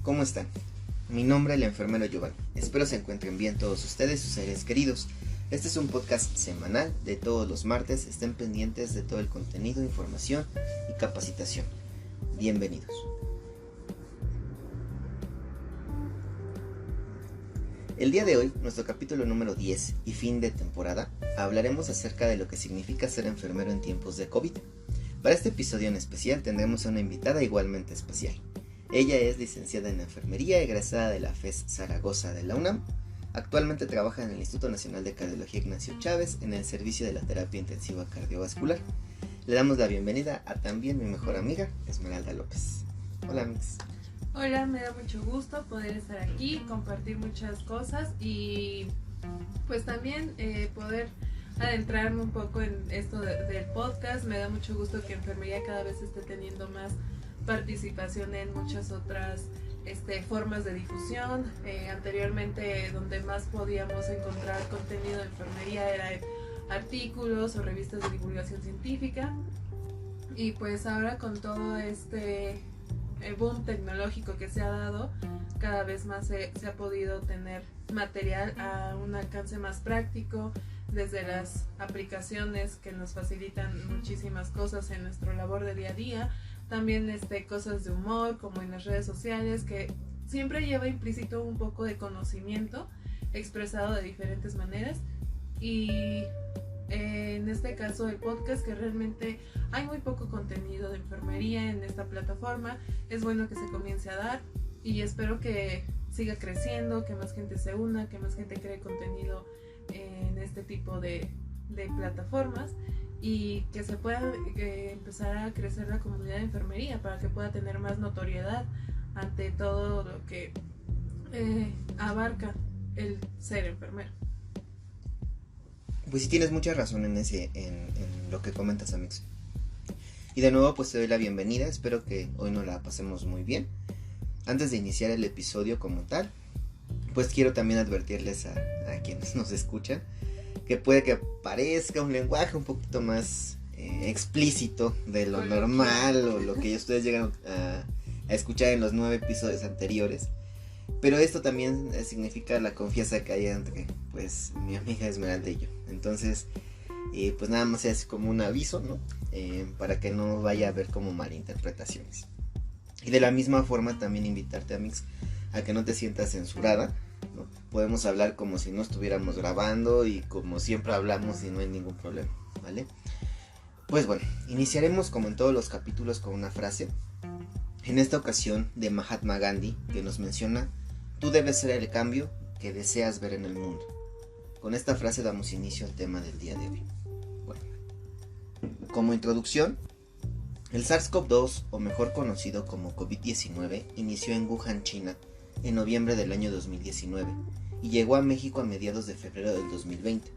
¿Cómo están? Mi nombre es el enfermero Giovanni. Espero se encuentren bien todos ustedes, sus seres queridos. Este es un podcast semanal de todos los martes. Estén pendientes de todo el contenido, información y capacitación. Bienvenidos. El día de hoy, nuestro capítulo número 10 y fin de temporada, hablaremos acerca de lo que significa ser enfermero en tiempos de COVID. Para este episodio en especial tendremos a una invitada igualmente especial. Ella es licenciada en enfermería, egresada de la FES Zaragoza de la UNAM. Actualmente trabaja en el Instituto Nacional de Cardiología Ignacio Chávez en el servicio de la terapia intensiva cardiovascular. Le damos la bienvenida a también mi mejor amiga, Esmeralda López. Hola, Mix. Hola, me da mucho gusto poder estar aquí, compartir muchas cosas y pues también poder adentrarme un poco en esto del podcast. Me da mucho gusto que enfermería cada vez esté teniendo más participación en muchas otras formas de difusión. Anteriormente donde más podíamos encontrar contenido de enfermería era en artículos o revistas de divulgación científica, y pues ahora con todo el boom tecnológico que se ha dado, cada vez más se ha podido tener material a un alcance más práctico, desde las aplicaciones que nos facilitan muchísimas cosas en nuestra labor de día a día, también cosas de humor como en las redes sociales, que siempre lleva implícito un poco de conocimiento expresado de diferentes maneras. Y en este caso el podcast, que realmente hay muy poco contenido de enfermería en esta plataforma, es bueno que se comience a dar y espero que siga creciendo, que más gente se una, que más gente cree contenido en este tipo de plataformas, y que se pueda empezar a crecer la comunidad de enfermería para que pueda tener más notoriedad ante todo lo que abarca el ser enfermero. Pues sí, tienes mucha razón en lo que comentas, Amix. Y de nuevo pues te doy la bienvenida, espero que hoy nos la pasemos muy bien. Antes de iniciar el episodio como tal, pues quiero también advertirles a quienes nos escuchan que puede que parezca un lenguaje un poquito más explícito de lo normal o lo que ustedes llegan a escuchar en los 9 episodios anteriores. Pero esto también significa la confianza que hay entre pues mi amiga Esmeralda y yo. Entonces pues nada más es como un aviso, ¿no? Para que no vaya a haber como malinterpretaciones. Y de la misma forma también invitarte, Amix, a que no te sientas censurada, ¿no? Podemos hablar como si no estuviéramos grabando y como siempre hablamos y no hay ningún problema, ¿vale? Pues bueno, iniciaremos como en todos los capítulos con una frase. En esta ocasión de Mahatma Gandhi, que nos menciona: tú debes ser el cambio que deseas ver en el mundo. Con esta frase damos inicio al tema del día de hoy. Bueno, como introducción, el SARS-CoV-2, o mejor conocido como COVID-19, inició en Wuhan, China, en noviembre del año 2019 y llegó a México a mediados de febrero del 2020.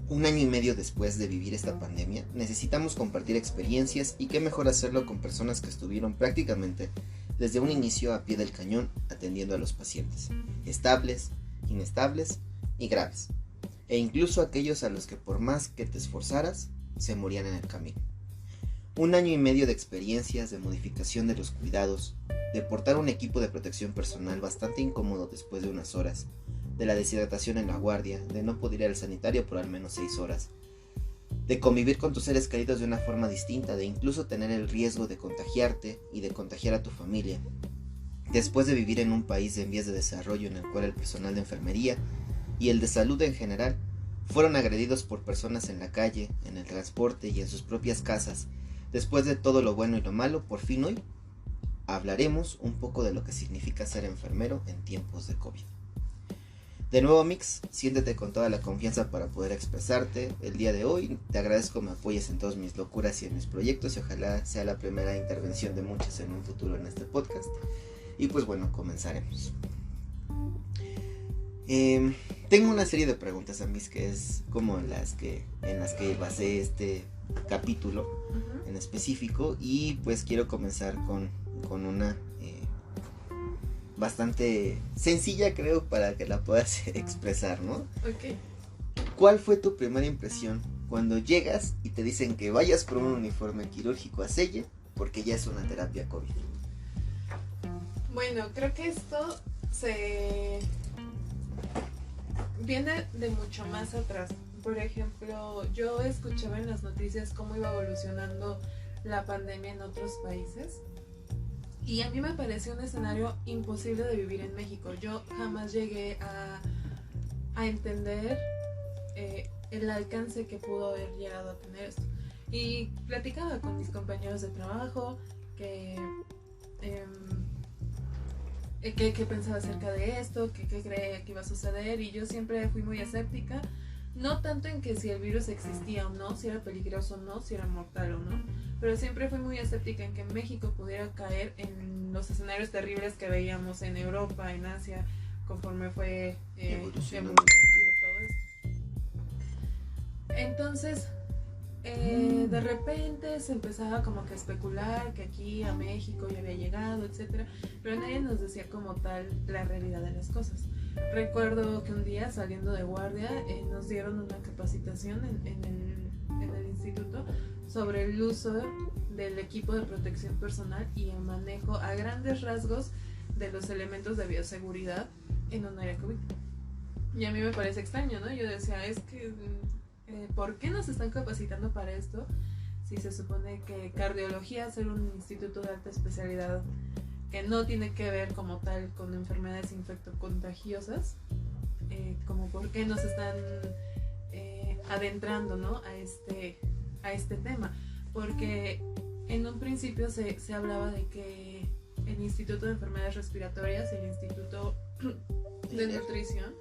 Un año y medio después de vivir esta pandemia, necesitamos compartir experiencias, y qué mejor hacerlo con personas que estuvieron prácticamente desde un inicio a pie del cañón atendiendo a los pacientes, estables, inestables y graves, e incluso aquellos a los que por más que te esforzaras, se morían en el camino. Un año y medio de experiencias, de modificación de los cuidados, de portar un equipo de protección personal bastante incómodo después de unas horas, de la deshidratación en la guardia, de no poder ir al sanitario por al menos 6 horas, de convivir con tus seres queridos de una forma distinta, de incluso tener el riesgo de contagiarte y de contagiar a tu familia, después de vivir en un país en vías de desarrollo en el cual el personal de enfermería y el de salud en general fueron agredidos por personas en la calle, en el transporte y en sus propias casas. Después de todo lo bueno y lo malo, por fin hoy hablaremos un poco de lo que significa ser enfermero en tiempos de COVID. De nuevo, Mix, siéntete con toda la confianza para poder expresarte. El día de hoy te agradezco me apoyes en todas mis locuras y en mis proyectos, y ojalá sea la primera intervención de muchas en un futuro en este podcast. Y pues bueno, comenzaremos. Tengo una serie de preguntas, a Mix, que es como en las que basé este capítulo en específico, y pues quiero comenzar con una bastante sencilla, creo, para que la puedas expresar, ¿no? Okay. ¿Cuál fue tu primera impresión cuando llegas y te dicen que vayas por un uniforme quirúrgico a Selle porque ya es una terapia COVID? Bueno, creo que esto se viene de mucho más atrás. Por ejemplo, yo escuchaba en las noticias cómo iba evolucionando la pandemia en otros países y a mí me pareció un escenario imposible de vivir en México. Yo jamás llegué a entender el alcance que pudo haber llegado a tener esto. Y platicaba con mis compañeros de trabajo que qué pensaba acerca de esto, qué creía que iba a suceder, y yo siempre fui muy escéptica, no tanto en que si el virus existía o no, si era peligroso o no, si era mortal o no, pero siempre fui muy escéptica en que México pudiera caer en los escenarios terribles que veíamos en Europa, en Asia, conforme fue evolucionando todo esto. Entonces, de repente se empezaba como que a especular que aquí a México ya había llegado, etcétera, pero nadie nos decía como tal la realidad de las cosas. Recuerdo que un día saliendo de guardia nos dieron una capacitación en el instituto sobre el uso del equipo de protección personal y el manejo a grandes rasgos de los elementos de bioseguridad en un área COVID. Y a mí me parece extraño, ¿no? Yo decía, es que ¿por qué nos están capacitando para esto? Si se supone que cardiología es un instituto de alta especialidad que no tiene que ver como tal con enfermedades infectocontagiosas, como por qué nos están adentrando, ¿no? a este tema, porque en un principio se hablaba de que el Instituto de Enfermedades Respiratorias y el Instituto de Nutrición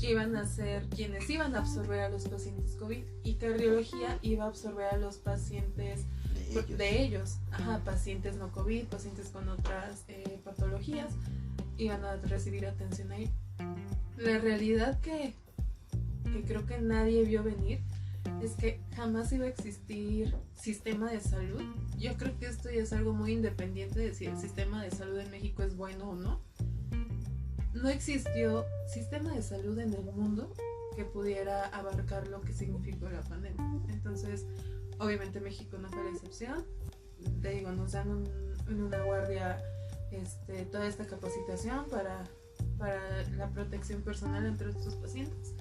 iban a ser quienes iban a absorber a los pacientes COVID, y cardiología iba a absorber a los pacientes de ellos. Pacientes no COVID, pacientes con otras patologías, iban a recibir atención ahí. La realidad que creo que nadie vio venir es que jamás iba a existir sistema de salud. Yo creo que esto ya es algo muy independiente de si el sistema de salud en México es bueno o no. No existió sistema de salud en el mundo que pudiera abarcar lo que significó la pandemia. Entonces, obviamente México no fue la excepción. Te digo, nos dan en una guardia toda esta capacitación para la protección personal entre estos pacientes.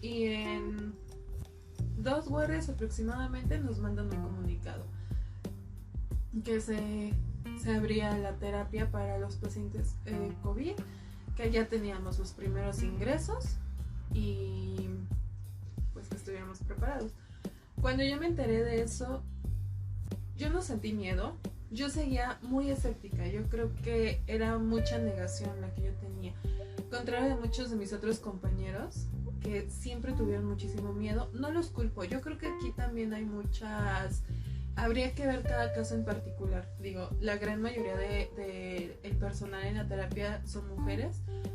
Y en 2 guardias aproximadamente nos mandan un comunicado que se abría la terapia para los pacientes COVID, que ya teníamos los primeros ingresos y pues que estuviéramos preparados. Cuando yo me enteré de eso, yo no sentí miedo, yo seguía muy escéptica. Yo creo que era mucha negación la que yo tenía, contrario de muchos de mis otros compañeros que siempre tuvieron muchísimo miedo. No los culpo, yo creo que aquí también hay habría que ver cada caso en particular. Digo, la gran mayoría de el personal en la terapia son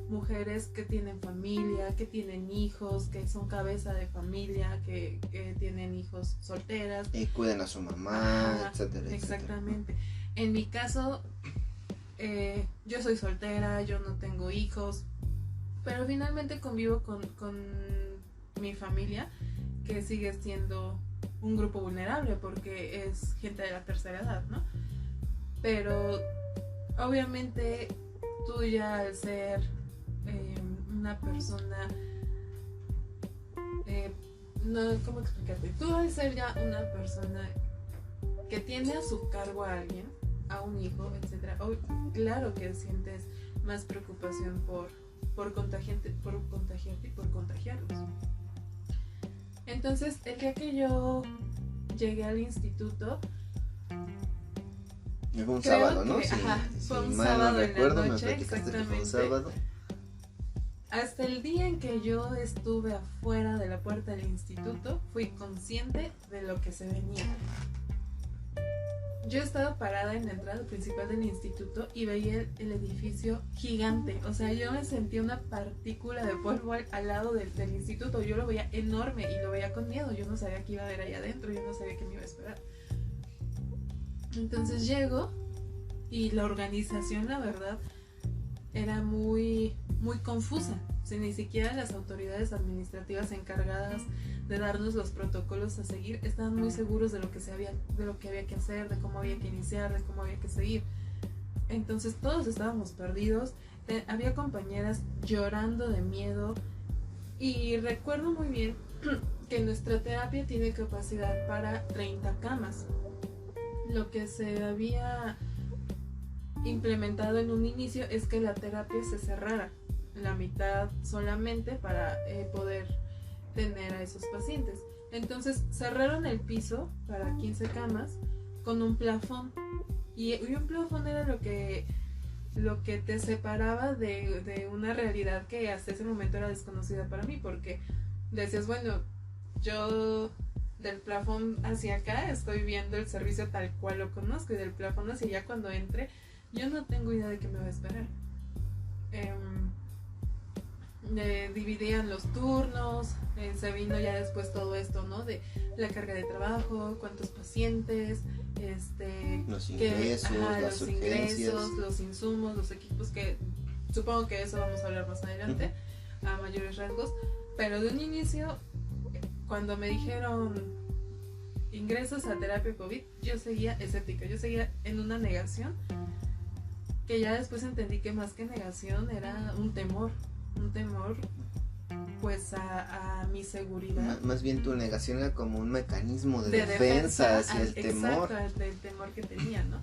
mujeres que tienen familia, que tienen hijos, que son cabeza de familia, que tienen hijos solteras. Y cuidan a su mamá, etcétera. Exactamente. En mi caso, yo soy soltera, yo no tengo hijos, pero finalmente convivo con mi familia, que sigue siendo un grupo vulnerable porque es gente de la tercera edad, ¿no? Pero obviamente tú ya al ser una persona, no, ¿cómo explicarte? Tú al ser ya una persona que tiene a su cargo a alguien, a un hijo, etcétera, claro que sientes más preocupación por contagiarte y por contagiarlos. Entonces, el día que yo llegué al instituto, fue un sábado, ¿no? Fue un sábado en la noche, exactamente. Hasta el día en que yo estuve afuera de la puerta del instituto, fui consciente de lo que se venía. Yo estaba parada en la entrada principal del instituto y veía el edificio gigante. O sea, yo me sentía una partícula de polvo al lado del instituto. Yo lo veía enorme y lo veía con miedo. Yo no sabía qué iba a haber allá adentro, yo no sabía qué me iba a esperar. Entonces llego y la organización, la verdad, era muy, muy confusa. O sea, ni siquiera las autoridades administrativas encargadas de darnos los protocolos a seguir estaban muy seguros de lo que había que hacer, de cómo había que iniciar, de cómo había que seguir. Entonces todos estábamos perdidos, había compañeras llorando de miedo y recuerdo muy bien que nuestra terapia tiene capacidad para 30 camas. Lo que se había implementado en un inicio es que la terapia se cerrara, la mitad solamente para poder tener a esos pacientes. Entonces cerraron el piso para 15 camas con un plafón y un plafón era lo que te separaba de una realidad que hasta ese momento era desconocida para mí, porque decías, bueno, yo del plafón hacia acá estoy viendo el servicio tal cual lo conozco, y del plafón hacia allá cuando entre yo no tengo idea de qué me va a esperar. Dividían los turnos, se vino ya después todo esto, ¿no? De la carga de trabajo, cuántos pacientes, los ingresos, los insumos, los equipos, que supongo que eso vamos a hablar más adelante, a mayores rasgos, pero de un inicio, cuando me dijeron ingresos a terapia COVID, yo seguía escéptica, yo seguía en una negación, que ya después entendí que más que negación era un temor pues a mi seguridad. Más bien tu negación era como un mecanismo de defensa hacia el temor. Exacto, del temor que tenía, ¿no?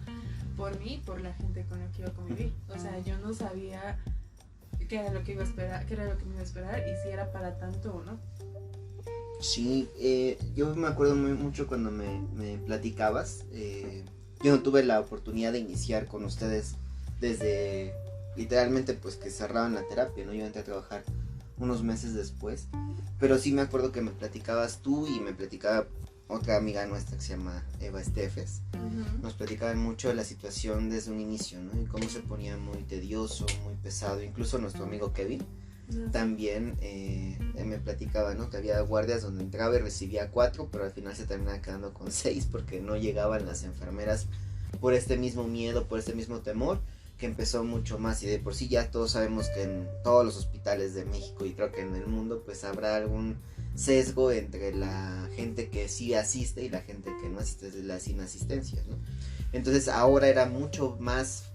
Por mí y por la gente con la que iba a convivir. O sea, yo no sabía qué era lo que iba a esperar, qué era lo que me iba a esperar y si era para tanto o no. Sí, yo me acuerdo mucho cuando me platicabas. Yo no tuve la oportunidad de iniciar con ustedes desde literalmente pues que cerraban la terapia, ¿no? Yo entré a trabajar unos meses después, pero sí me acuerdo que me platicabas tú y me platicaba otra amiga nuestra que se llama Eva Estefes. Nos platicaban mucho de la situación desde un inicio, ¿no? Y cómo se ponía muy tedioso, muy pesado. Incluso nuestro amigo Kevin también me platicaba, ¿no? Que había guardias donde entraba y recibía 4, pero al final se terminaba quedando con 6 porque no llegaban las enfermeras por este mismo miedo, por este mismo temor, que empezó mucho más. Y de por sí ya todos sabemos que en todos los hospitales de México y creo que en el mundo pues habrá algún sesgo entre la gente que sí asiste y la gente que no asiste, de las inasistencias, ¿no? Entonces ahora era mucho más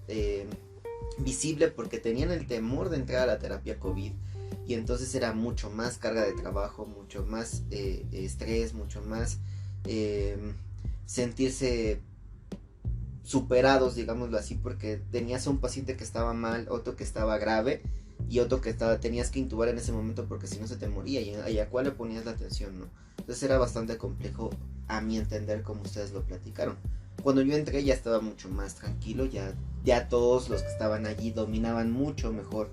visible porque tenían el temor de entrar a la terapia COVID, y entonces era mucho más carga de trabajo, mucho más estrés, mucho más sentirse superados, digámoslo así, porque tenías a un paciente que estaba mal, otro que estaba grave y otro que tenías que intubar en ese momento porque si no se te moría, y a cuál le ponías la atención, ¿no? Entonces era bastante complejo a mi entender, como ustedes lo platicaron. Cuando yo entré ya estaba mucho más tranquilo, ya todos los que estaban allí dominaban mucho mejor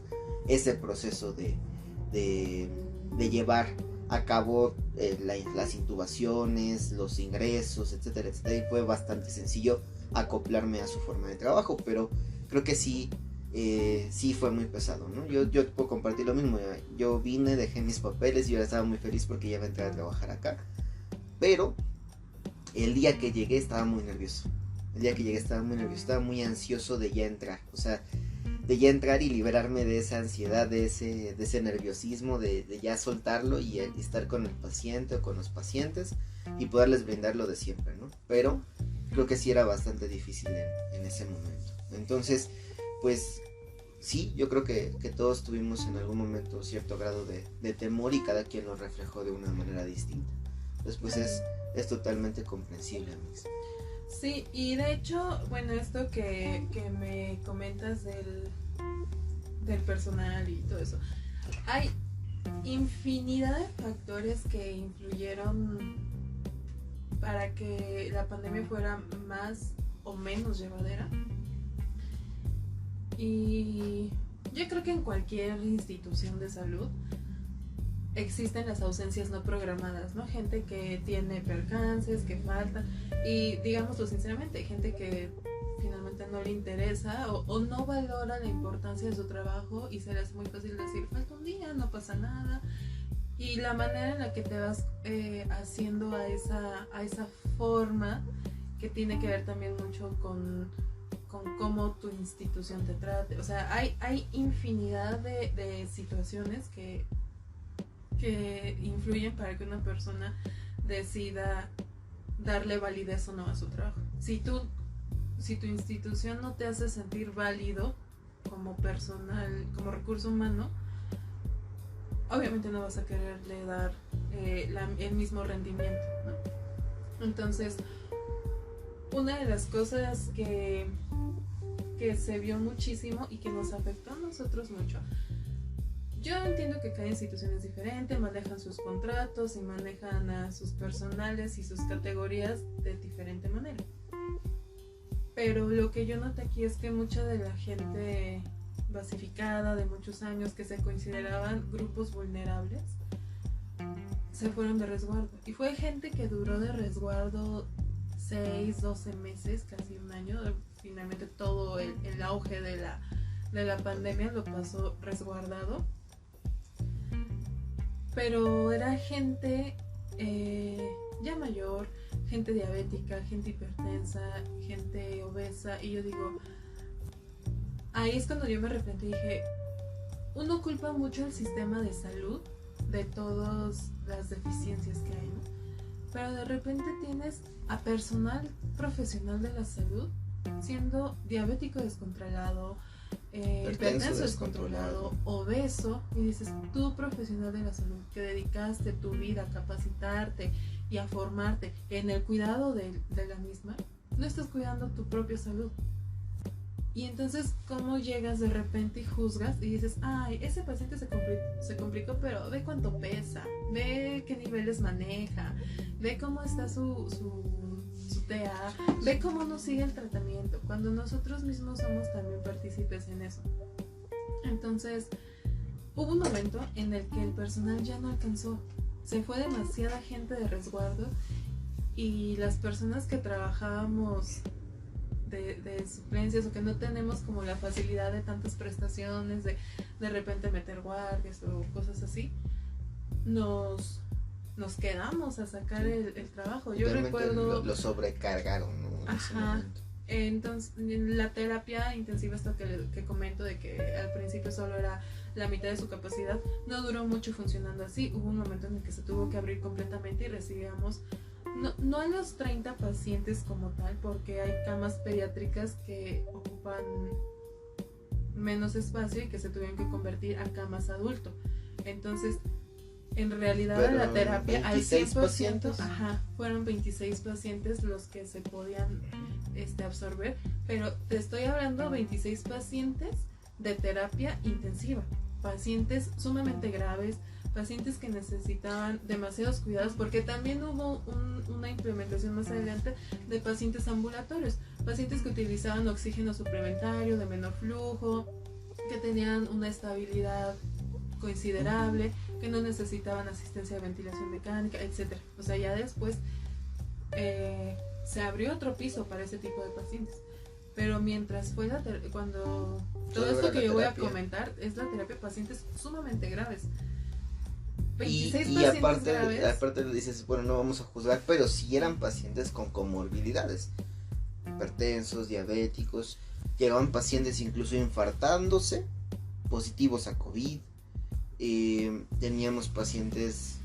ese proceso de llevar a cabo las intubaciones, los ingresos, etcétera, etcétera, y fue bastante sencillo acoplarme a su forma de trabajo, pero creo que sí fue muy pesado, ¿no? Yo puedo compartir lo mismo. Yo vine, dejé mis papeles y yo estaba muy feliz porque ya iba a entrar a trabajar acá, pero el día que llegué estaba muy nervioso. Estaba muy ansioso de ya entrar, o sea, de ya entrar y liberarme de esa ansiedad, de ese nerviosismo, de ya soltarlo y estar con el paciente o con los pacientes y poderles brindar lo de siempre, ¿no? Pero creo que sí era bastante difícil en ese momento. Entonces, pues sí, yo creo que todos tuvimos en algún momento cierto grado de temor y cada quien lo reflejó de una manera distinta. Entonces, pues es totalmente comprensible, amigos. Sí, y de hecho, bueno, esto que me comentas del personal y todo eso, hay infinidad de factores que influyeron para que la pandemia fuera más o menos llevadera. Y yo creo que en cualquier institución de salud existen las ausencias no programadas, ¿no? Gente que tiene percances, que faltan, y digámoslo sinceramente, gente que finalmente no le interesa o no valora la importancia de su trabajo y se le hace muy fácil decir, falta un día, no pasa nada. Y la manera en la que te vas haciendo a esa forma, que tiene que ver también mucho con cómo tu institución te trate. O sea, hay infinidad de situaciones que influyen para que una persona decida darle validez o no a su trabajo. Si si tu institución no te hace sentir válido como personal, como recurso humano, obviamente no vas a quererle dar el mismo rendimiento, ¿no? Entonces, una de las cosas que se vio muchísimo y que nos afectó a nosotros mucho, yo entiendo que cada institución es diferente, manejan sus contratos y manejan a sus personales y sus categorías de diferente manera, pero lo que yo noté aquí es que mucha de la gente basificada de muchos años, que se consideraban grupos vulnerables, se fueron de resguardo, y fue gente que duró de resguardo 6, 12 meses, casi un año. Finalmente todo el auge de la pandemia lo pasó resguardado, pero era gente ya mayor, gente diabética, gente hipertensa, gente obesa, y yo digo, ahí es cuando yo me arrepentí y dije, uno culpa mucho al sistema de salud de todas las deficiencias que hay, ¿no? Pero de repente tienes a personal profesional de la salud siendo diabético descontrolado, hipertenso descontrolado, obeso, y dices, tú profesional de la salud que dedicaste tu vida a capacitarte y a formarte en el cuidado de la misma, no estás cuidando tu propia salud. Y entonces, ¿cómo llegas de repente y juzgas y dices, ay, ese paciente se complicó, pero ve cuánto pesa, ve qué niveles maneja, ve cómo está su TA, ve cómo no sigue el tratamiento, cuando nosotros mismos somos también partícipes en eso? Entonces, hubo un momento en el que el personal ya no alcanzó, se fue demasiada gente de resguardo, y las personas que trabajábamos de suplencias, o que no tenemos como la facilidad de tantas prestaciones, de repente meter guardias o cosas así, nos quedamos a sacar el trabajo. Yo realmente recuerdo... lo sobrecargaron, ¿no? Ajá. Entonces, la terapia intensiva, esto que comento, de que al principio solo era la mitad de su capacidad, no duró mucho funcionando así. Hubo un momento en el que se tuvo que abrir completamente y recibíamos no a los 30 pacientes como tal, porque hay camas pediátricas que ocupan menos espacio y que se tuvieron que convertir a camas adulto. Entonces, en realidad, pero la terapia al 100%, pacientes. Ajá, fueron 26 pacientes los que se podían absorber, pero te estoy hablando 26 pacientes de terapia intensiva, pacientes sumamente graves, pacientes que necesitaban demasiados cuidados, porque también hubo una implementación más adelante de pacientes ambulatorios, pacientes que utilizaban oxígeno suplementario de menor flujo, que tenían una estabilidad considerable, que no necesitaban asistencia de ventilación mecánica, etc. O sea, ya después se abrió otro piso para ese tipo de pacientes. Pero mientras fue cuando todo esto que yo voy a comentar es la terapia de pacientes sumamente graves. 26 y aparte le dices, bueno, no vamos a juzgar, pero sí eran pacientes con comorbilidades, hipertensos, diabéticos, llegaban pacientes incluso infartándose, positivos a COVID, teníamos pacientes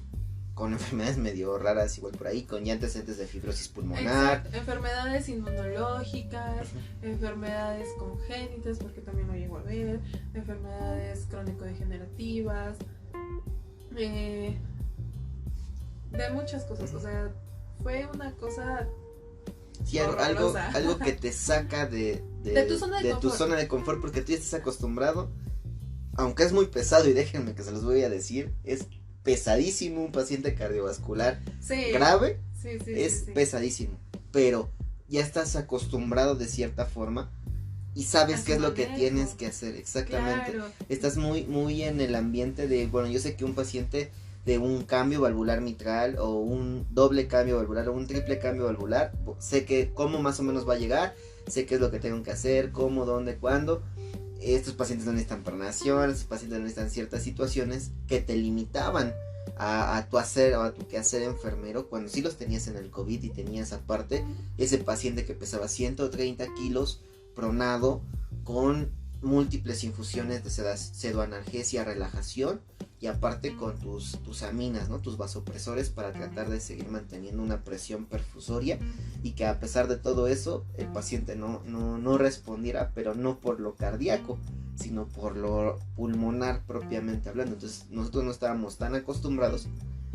con enfermedades medio raras igual por ahí, con ya antecedentes de fibrosis pulmonar. Exacto. Enfermedades inmunológicas, enfermedades congénitas, porque también lo llego a ver, enfermedades crónico-degenerativas, de muchas cosas. O sea, fue una cosa... Sí, algo que te saca de tu zona de confort, porque tú ya estás acostumbrado, aunque es muy pesado, y déjenme que se los voy a decir, es pesadísimo un paciente cardiovascular grave, es pesadísimo, pero ya estás acostumbrado de cierta forma y sabes qué es lo que tienes que hacer, exactamente. Claro. Estás muy en el ambiente de, bueno, yo sé que un paciente de un cambio valvular mitral o un doble cambio valvular o un triple cambio valvular, sé que cómo más o menos va a llegar, sé qué es lo que tengo que hacer, cómo, dónde, cuándo. Estos pacientes no necesitan pernación, estos pacientes no necesitan ciertas situaciones que te limitaban a tu hacer o a tu quehacer enfermero, cuando sí los tenías en el COVID y tenías aparte ese paciente que pesaba 130 kilos pronado con múltiples infusiones de pseudoanalgesia, relajación, y aparte con tus aminas, ¿no? Tus vasopresores para tratar de seguir manteniendo una presión perfusoria y que a pesar de todo eso el paciente no respondiera, pero no por lo cardíaco, sino por lo pulmonar propiamente hablando. Entonces nosotros no estábamos tan acostumbrados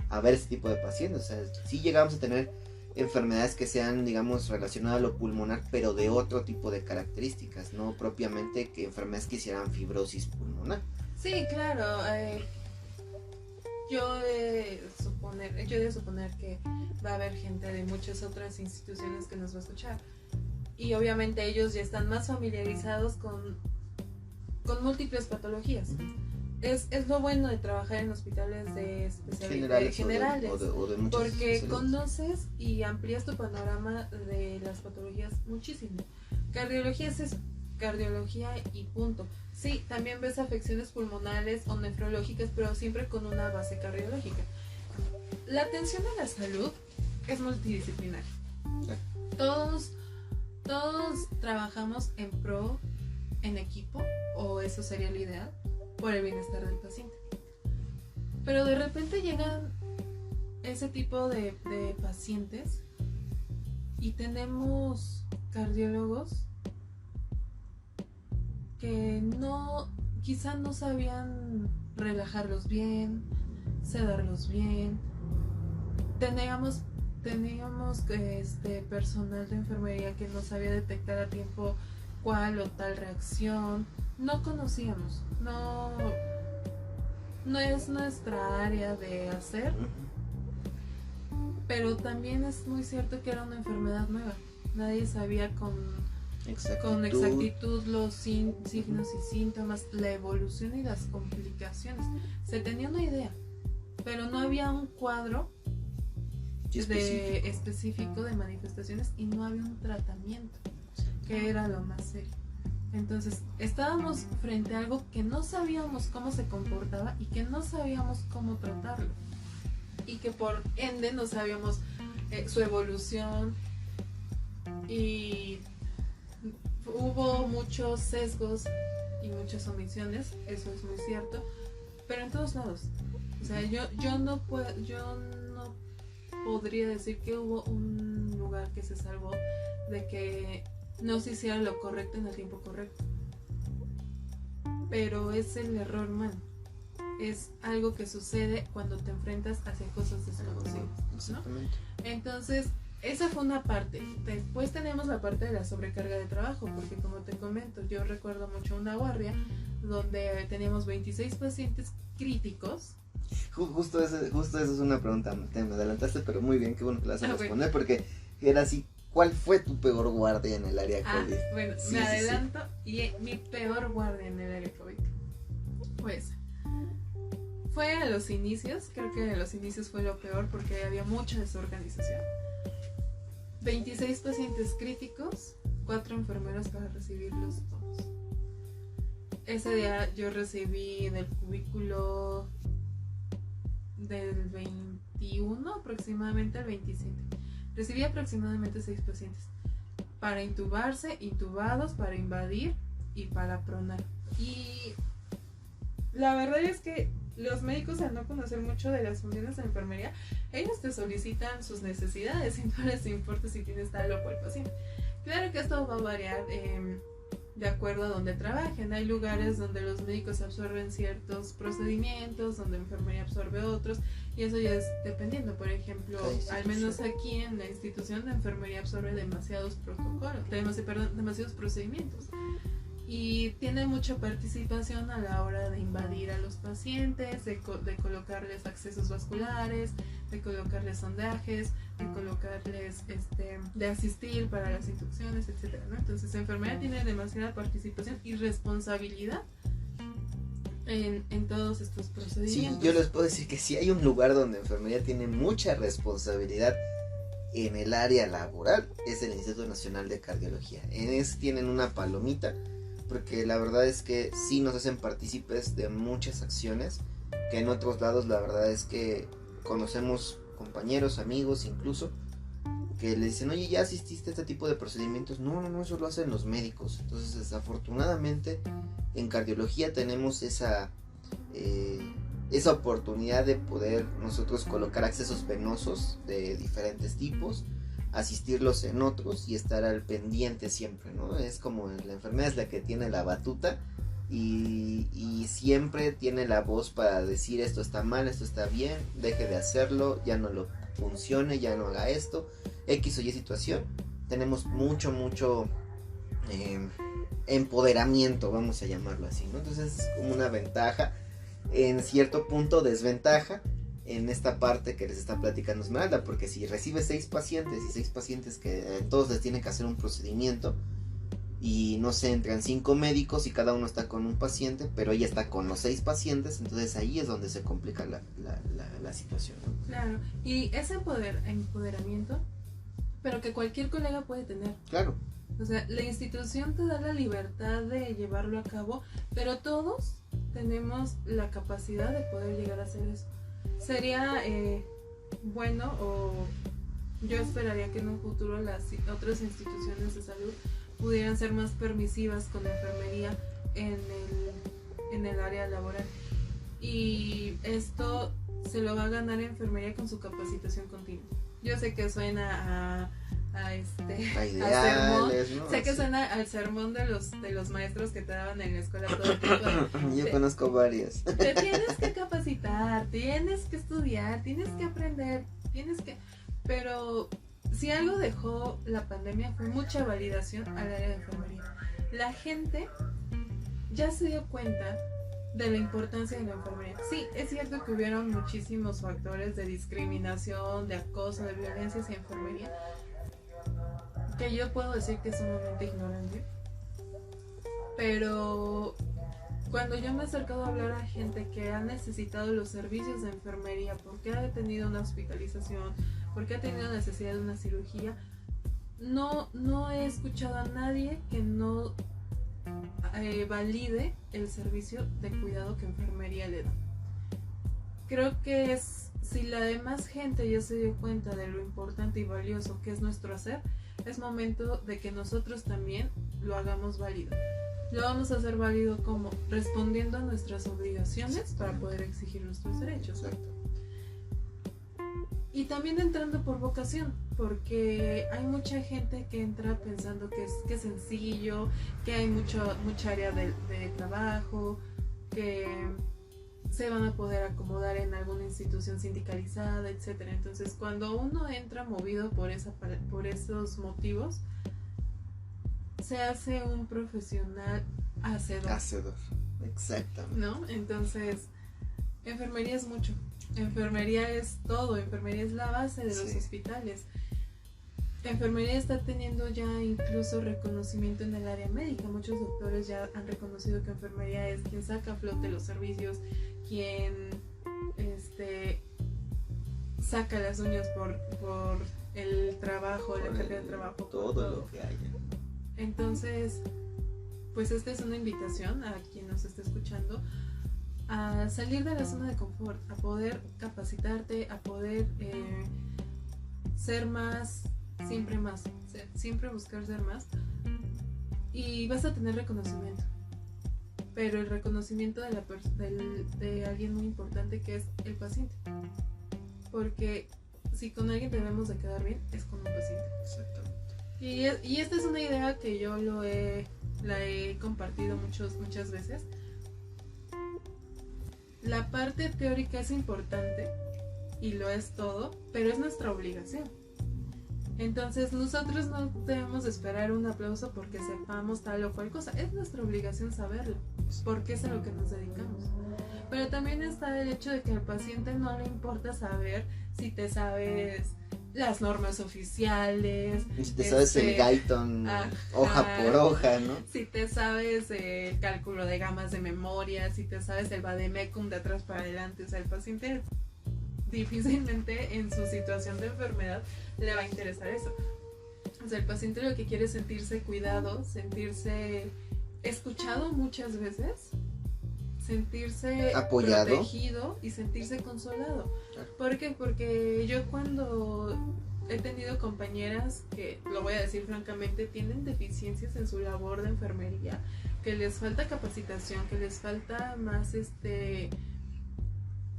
a ver ese tipo de pacientes. O sea, sí llegamos a tener enfermedades que sean, digamos, relacionadas a lo pulmonar, pero de otro tipo de características, no propiamente que enfermedades que hicieran fibrosis pulmonar. Sí, claro. Yo he de suponer que va a haber gente de muchas otras instituciones que nos va a escuchar. Y obviamente ellos ya están más familiarizados con múltiples patologías. Es lo bueno de trabajar en hospitales de especialidades generales o de muchas porque conoces y amplías tu panorama de las patologías muchísimo. Cardiología es eso, cardiología y punto. Sí, también ves afecciones pulmonares o nefrológicas, pero siempre con una base cardiológica. La atención a la salud es multidisciplinar. Todos trabajamos en equipo, o eso sería lo ideal, por el bienestar del paciente. Pero de repente llegan ese tipo de pacientes y tenemos cardiólogos que quizá no sabían relajarlos bien, sedarlos bien. Teníamos personal de enfermería que no sabía detectar a tiempo cuál o tal reacción. No conocíamos, no es nuestra área de hacer, pero también es muy cierto que era una enfermedad nueva. Nadie sabía con exactitud los signos y síntomas, la evolución y las complicaciones. Se tenía una idea, pero no había un cuadro específico de manifestaciones y no había un tratamiento, que era lo más serio. Entonces estábamos frente a algo que no sabíamos cómo se comportaba y que no sabíamos cómo tratarlo, y que por ende no sabíamos su evolución, y hubo muchos sesgos y muchas omisiones, eso es muy cierto, pero en todos lados. O sea, yo no podría decir que hubo un lugar que se salvó de que no se hiciera lo correcto en el tiempo correcto. Pero es el error humano. Es algo que sucede cuando te enfrentas hacia cosas desconocidas, ¿no? Exactamente. Entonces, esa fue una parte. Después tenemos la parte de la sobrecarga de trabajo, porque como te comento, yo recuerdo mucho una guardia donde teníamos 26 pacientes críticos. Justo eso es una pregunta, te me adelantaste, pero muy bien, qué bueno que la vas a responder, porque era así. ¿Cuál fue tu peor guardia en el área COVID? Bueno, sí, me adelanto. Sí. Y mi peor guardia en el área COVID fue a los inicios. Creo que a los inicios fue lo peor porque había mucha desorganización. 26 pacientes críticos, 4 enfermeros para recibirlos todos. Ese día yo recibí en el cubículo del 21 aproximadamente al 27. Recibí aproximadamente 6 pacientes para intubarse, intubados, para invadir y para pronar. Y la verdad es que los médicos, al no conocer mucho de las funciones de la enfermería, ellos te solicitan sus necesidades y no les importa si tienes tal o cual paciente. Claro que esto va a variar de acuerdo a donde trabajen. Hay lugares donde los médicos absorben ciertos procedimientos, donde la enfermería absorbe otros, y eso ya es dependiendo. Por ejemplo, al menos aquí en la institución, la enfermería absorbe demasiados demasiados procedimientos, y tiene mucha participación a la hora de invadir a los pacientes, de colocarles accesos vasculares, de colocarles sondajes, de colocarles de asistir para las inducciones, etcétera, ¿no? Entonces la enfermería tiene demasiada participación y responsabilidad en todos estos procedimientos. Sí, yo les puedo decir que si hay un lugar donde enfermería tiene mucha responsabilidad en el área laboral, es el Instituto Nacional de Cardiología. En ese tienen una palomita, porque la verdad es que sí nos hacen partícipes de muchas acciones que en otros lados la verdad es que conocemos compañeros, amigos incluso, que le dicen, oye, ¿ya asististe a este tipo de procedimientos? No, eso lo hacen los médicos. Entonces, desafortunadamente, en cardiología tenemos esa esa oportunidad de poder nosotros colocar accesos venosos de diferentes tipos, asistirlos en otros y estar al pendiente siempre, ¿no? Es como la enfermera es la que tiene la batuta y siempre tiene la voz para decir esto está mal, esto está bien, deje de hacerlo, ya no lo funcione, ya no haga esto, X o Y situación. Tenemos mucho empoderamiento, vamos a llamarlo así, ¿no? Entonces es como una ventaja, en cierto punto desventaja en esta parte que les está platicando Esmeralda, porque si recibe 6 pacientes que todos les tienen que hacer un procedimiento y no sé, entran 5 médicos y cada uno está con un paciente, pero ella está con los 6 pacientes, entonces ahí es donde se complica la situación, ¿no? Claro, y ese empoderamiento, pero que cualquier colega puede tener. Claro. O sea, la institución te da la libertad de llevarlo a cabo, pero todos tenemos la capacidad de poder llegar a hacer eso. Sería bueno, o yo esperaría que en un futuro las otras instituciones de salud pudieran ser más permisivas con la enfermería en el área laboral. Y esto se lo va a ganar enfermería con su capacitación continua. Yo sé que suena a ideales, sermón, ¿no? Sé que suena al sermón de los maestros que te daban en la escuela todo el tiempo. Yo conozco varios. Te tienes que capacitar, tienes que estudiar, tienes que aprender, pero si algo dejó la pandemia fue mucha validación al área de enfermería. La gente ya se dio cuenta de la importancia de la enfermería. Sí, es cierto que hubieron muchísimos factores de discriminación, de acoso, de violencia hacia enfermería, que yo puedo decir que es sumamente ignorante, pero cuando yo me he acercado a hablar a gente que ha necesitado los servicios de enfermería porque ha tenido una hospitalización, porque ha tenido necesidad de una cirugía, no he escuchado a nadie que no valide el servicio de cuidado que enfermería le da. Creo que si la demás gente ya se dio cuenta de lo importante y valioso que es nuestro hacer, es momento de que nosotros también lo hagamos válido. Lo vamos a hacer válido como respondiendo a nuestras obligaciones para poder exigir nuestros derechos. Exacto. Y también entrando por vocación, porque hay mucha gente que entra pensando que es sencillo, que hay mucha área de trabajo, que se van a poder acomodar en alguna institución sindicalizada, etcétera. Entonces, cuando uno entra movido por esos motivos, se hace un profesional hacedor, exactamente, ¿no? Entonces, enfermería es mucho. Enfermería es todo, enfermería es la base de los hospitales. Enfermería está teniendo ya incluso reconocimiento en el área médica. Muchos doctores ya han reconocido que enfermería es quien saca a flote los servicios, quien saca las uñas por el trabajo, la carga de trabajo, todo lo que haya. Entonces, pues esta es una invitación a quien nos esté escuchando a salir de la zona de confort, a poder capacitarte, a poder ser más, siempre buscar ser más, y vas a tener reconocimiento, pero el reconocimiento de alguien muy importante, que es el paciente, porque si con alguien debemos de quedar bien es con un paciente. Exactamente. Y esta es una idea que yo la he compartido muchas veces. La parte teórica es importante y lo es todo, pero es nuestra obligación. Entonces nosotros no debemos esperar un aplauso porque sepamos tal o cual cosa. Es nuestra obligación saberlo, porque es a lo que nos dedicamos. Pero también está el hecho de que al paciente no le importa saber si te sabes las normas oficiales, si te sabes el Guyton hoja por hoja, ¿no? Si te sabes el cálculo de gamas de memoria, si te sabes el vademecum de atrás para adelante. O sea, el paciente difícilmente en su situación de enfermedad le va a interesar eso. O sea, el paciente lo que quiere es sentirse cuidado, sentirse escuchado muchas veces, sentirse apoyado, protegido y sentirse consolado. Claro. ¿Por qué? Porque yo cuando he tenido compañeras que, lo voy a decir francamente, tienen deficiencias en su labor de enfermería, que les falta capacitación, que les falta más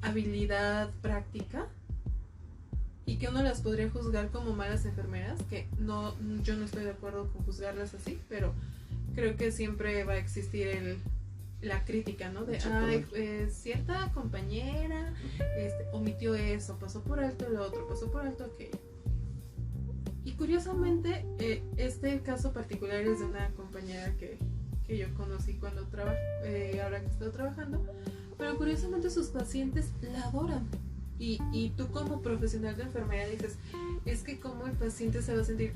habilidad práctica y que uno las podría juzgar como malas enfermeras, que no, yo no estoy de acuerdo con juzgarlas así, pero creo que siempre va a existir la crítica, ¿no? De, cierta compañera omitió eso, pasó por alto lo otro, pasó por alto aquello. Y curiosamente, este caso particular es de una compañera que yo conocí cuando ahora que estoy trabajando, pero curiosamente sus pacientes la adoran. Y tú como profesional de enfermería dices, es que cómo el paciente se va a sentir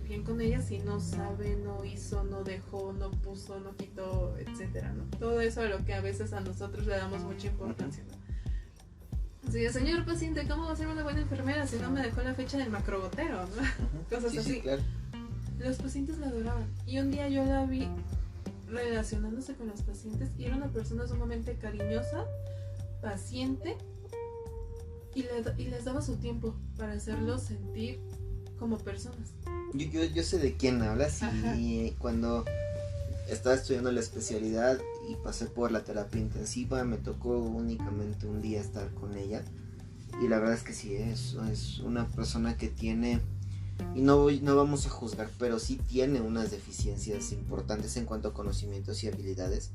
bien con ella si no sabe, no hizo, no dejó, no puso, no quitó, etcétera, ¿no? Todo eso a lo que a veces a nosotros le damos mucha importancia, ¿no? Así de, señor paciente, ¿cómo va a ser una buena enfermera si no me dejó la fecha del macrogotero, ¿no? Cosas así. Sí, claro. Los pacientes la adoraban. Y un día yo la vi relacionándose con los pacientes y era una persona sumamente cariñosa, paciente, y les daba su tiempo para hacerlos sentir como personas. Yo sé de quién hablas. Y cuando estaba estudiando la especialidad y pasé por la terapia intensiva, me tocó únicamente un día estar con ella, y la verdad es que sí, es una persona que tiene, y no vamos a juzgar, pero sí tiene unas deficiencias importantes en cuanto a conocimientos y habilidades.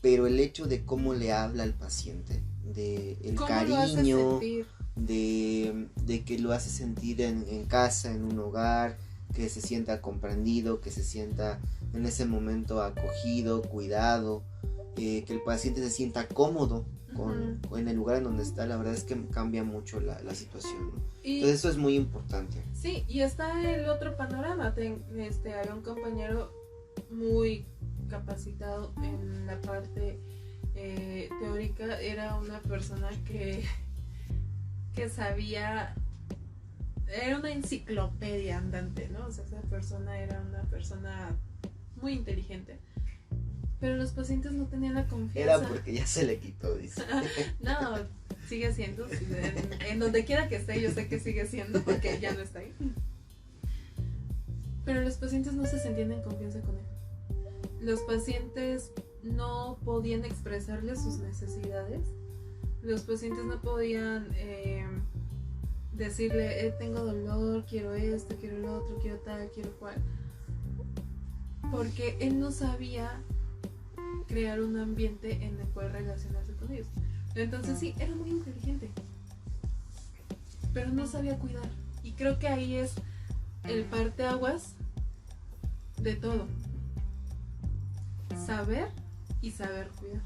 Pero el hecho de cómo le habla al paciente, de el cariño, de que lo hace sentir en casa, en un hogar, que se sienta comprendido, que se sienta en ese momento acogido, cuidado, que el paciente se sienta cómodo en el lugar en donde está, la verdad es que cambia mucho la situación, ¿no? Entonces eso es muy importante. Sí, y está el otro panorama. Había un compañero muy capacitado en la parte teórica, era una persona que sabía, era una enciclopedia andante, ¿no? O sea, esa persona era una persona muy inteligente, pero los pacientes no tenían la confianza. Era porque ya se le quitó, dice. No, sigue siendo, en donde quiera que esté, yo sé que sigue siendo porque ya no está ahí. Pero los pacientes no se sentían en confianza con él. Los pacientes no podían expresarle sus necesidades. Los pacientes no podían decirle, tengo dolor, quiero esto, quiero lo otro, quiero tal, quiero cual. Porque él no sabía crear un ambiente en el cual relacionarse con ellos. Entonces sí, era muy inteligente, pero no sabía cuidar. Y creo que ahí es el parteaguas de todo. Saber y saber cuidar.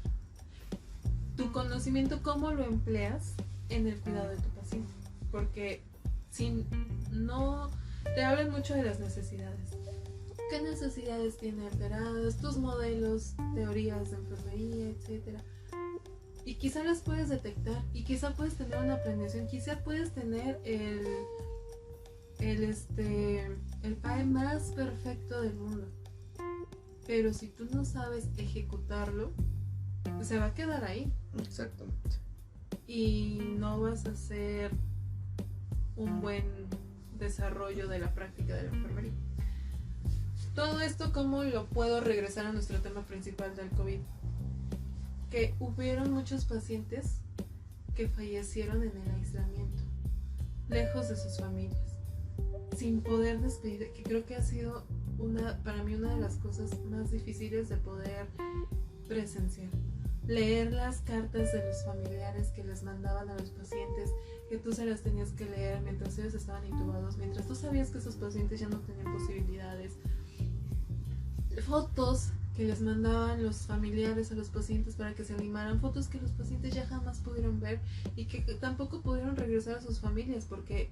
Tu conocimiento, ¿cómo lo empleas en el cuidado de tu paciente? Porque si no te hablan mucho de las necesidades. ¿Qué necesidades tiene alteradas? Tus modelos, teorías de enfermería, etcétera. Y quizá las puedes detectar, y quizá puedes tener una planeación, quizá puedes tener el PAE más perfecto del mundo. Pero si tú no sabes ejecutarlo, se va a quedar ahí. Exactamente. Y no vas a hacer un buen desarrollo de la práctica de la enfermería. Todo esto, ¿cómo lo puedo regresar a nuestro tema principal del COVID? Que hubieron muchos pacientes que fallecieron en el aislamiento, lejos de sus familias, sin poder despedir, que creo que ha sido para mí una de las cosas más difíciles de poder presenciar. Leer las cartas de los familiares que les mandaban a los pacientes, que tú se las tenías que leer mientras ellos estaban intubados, mientras tú sabías que esos pacientes ya no tenían posibilidades. Fotos que les mandaban los familiares a los pacientes para que se animaran, fotos que los pacientes ya jamás pudieron ver y que tampoco pudieron regresar a sus familias porque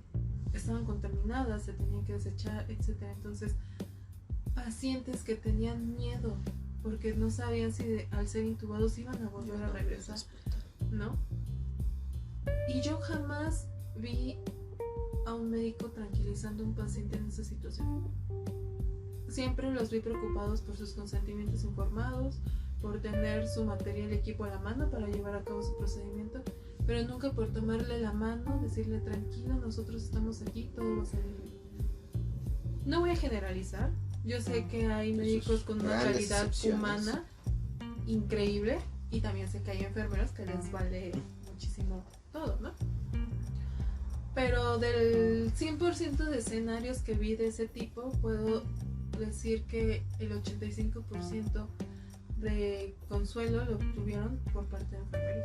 estaban contaminadas, se tenían que desechar, etc. Entonces, pacientes que tenían miedo porque no sabían si al ser intubados iban a volver a regresar, ¿no? Y yo jamás vi a un médico tranquilizando a un paciente en esa situación. Siempre los vi preocupados por sus consentimientos informados, por tener su material y equipo a la mano para llevar a cabo su procedimiento, pero nunca por tomarle la mano, decirle tranquilo, nosotros estamos aquí, todo va a salir bien. No voy a generalizar, yo sé que hay médicos con una calidad humana increíble, y también sé que hay enfermeros que les vale muchísimo todo, ¿no? Pero del 100% de escenarios que vi de ese tipo, puedo decir que el 85% de consuelo lo obtuvieron por parte de enfermería.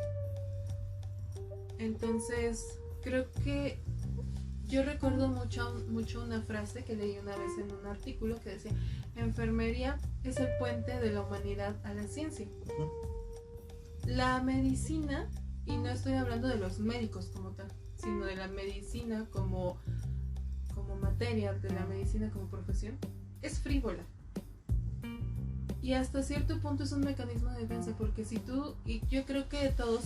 Entonces, creo que yo recuerdo mucho una frase que leí una vez en un artículo que decía: enfermería es el puente de la humanidad a la ciencia. La medicina, y no estoy hablando de los médicos como tal, sino de la medicina como materia, de la medicina como profesión, es frívola. Y hasta cierto punto es un mecanismo de defensa, porque si tú, y yo creo que todos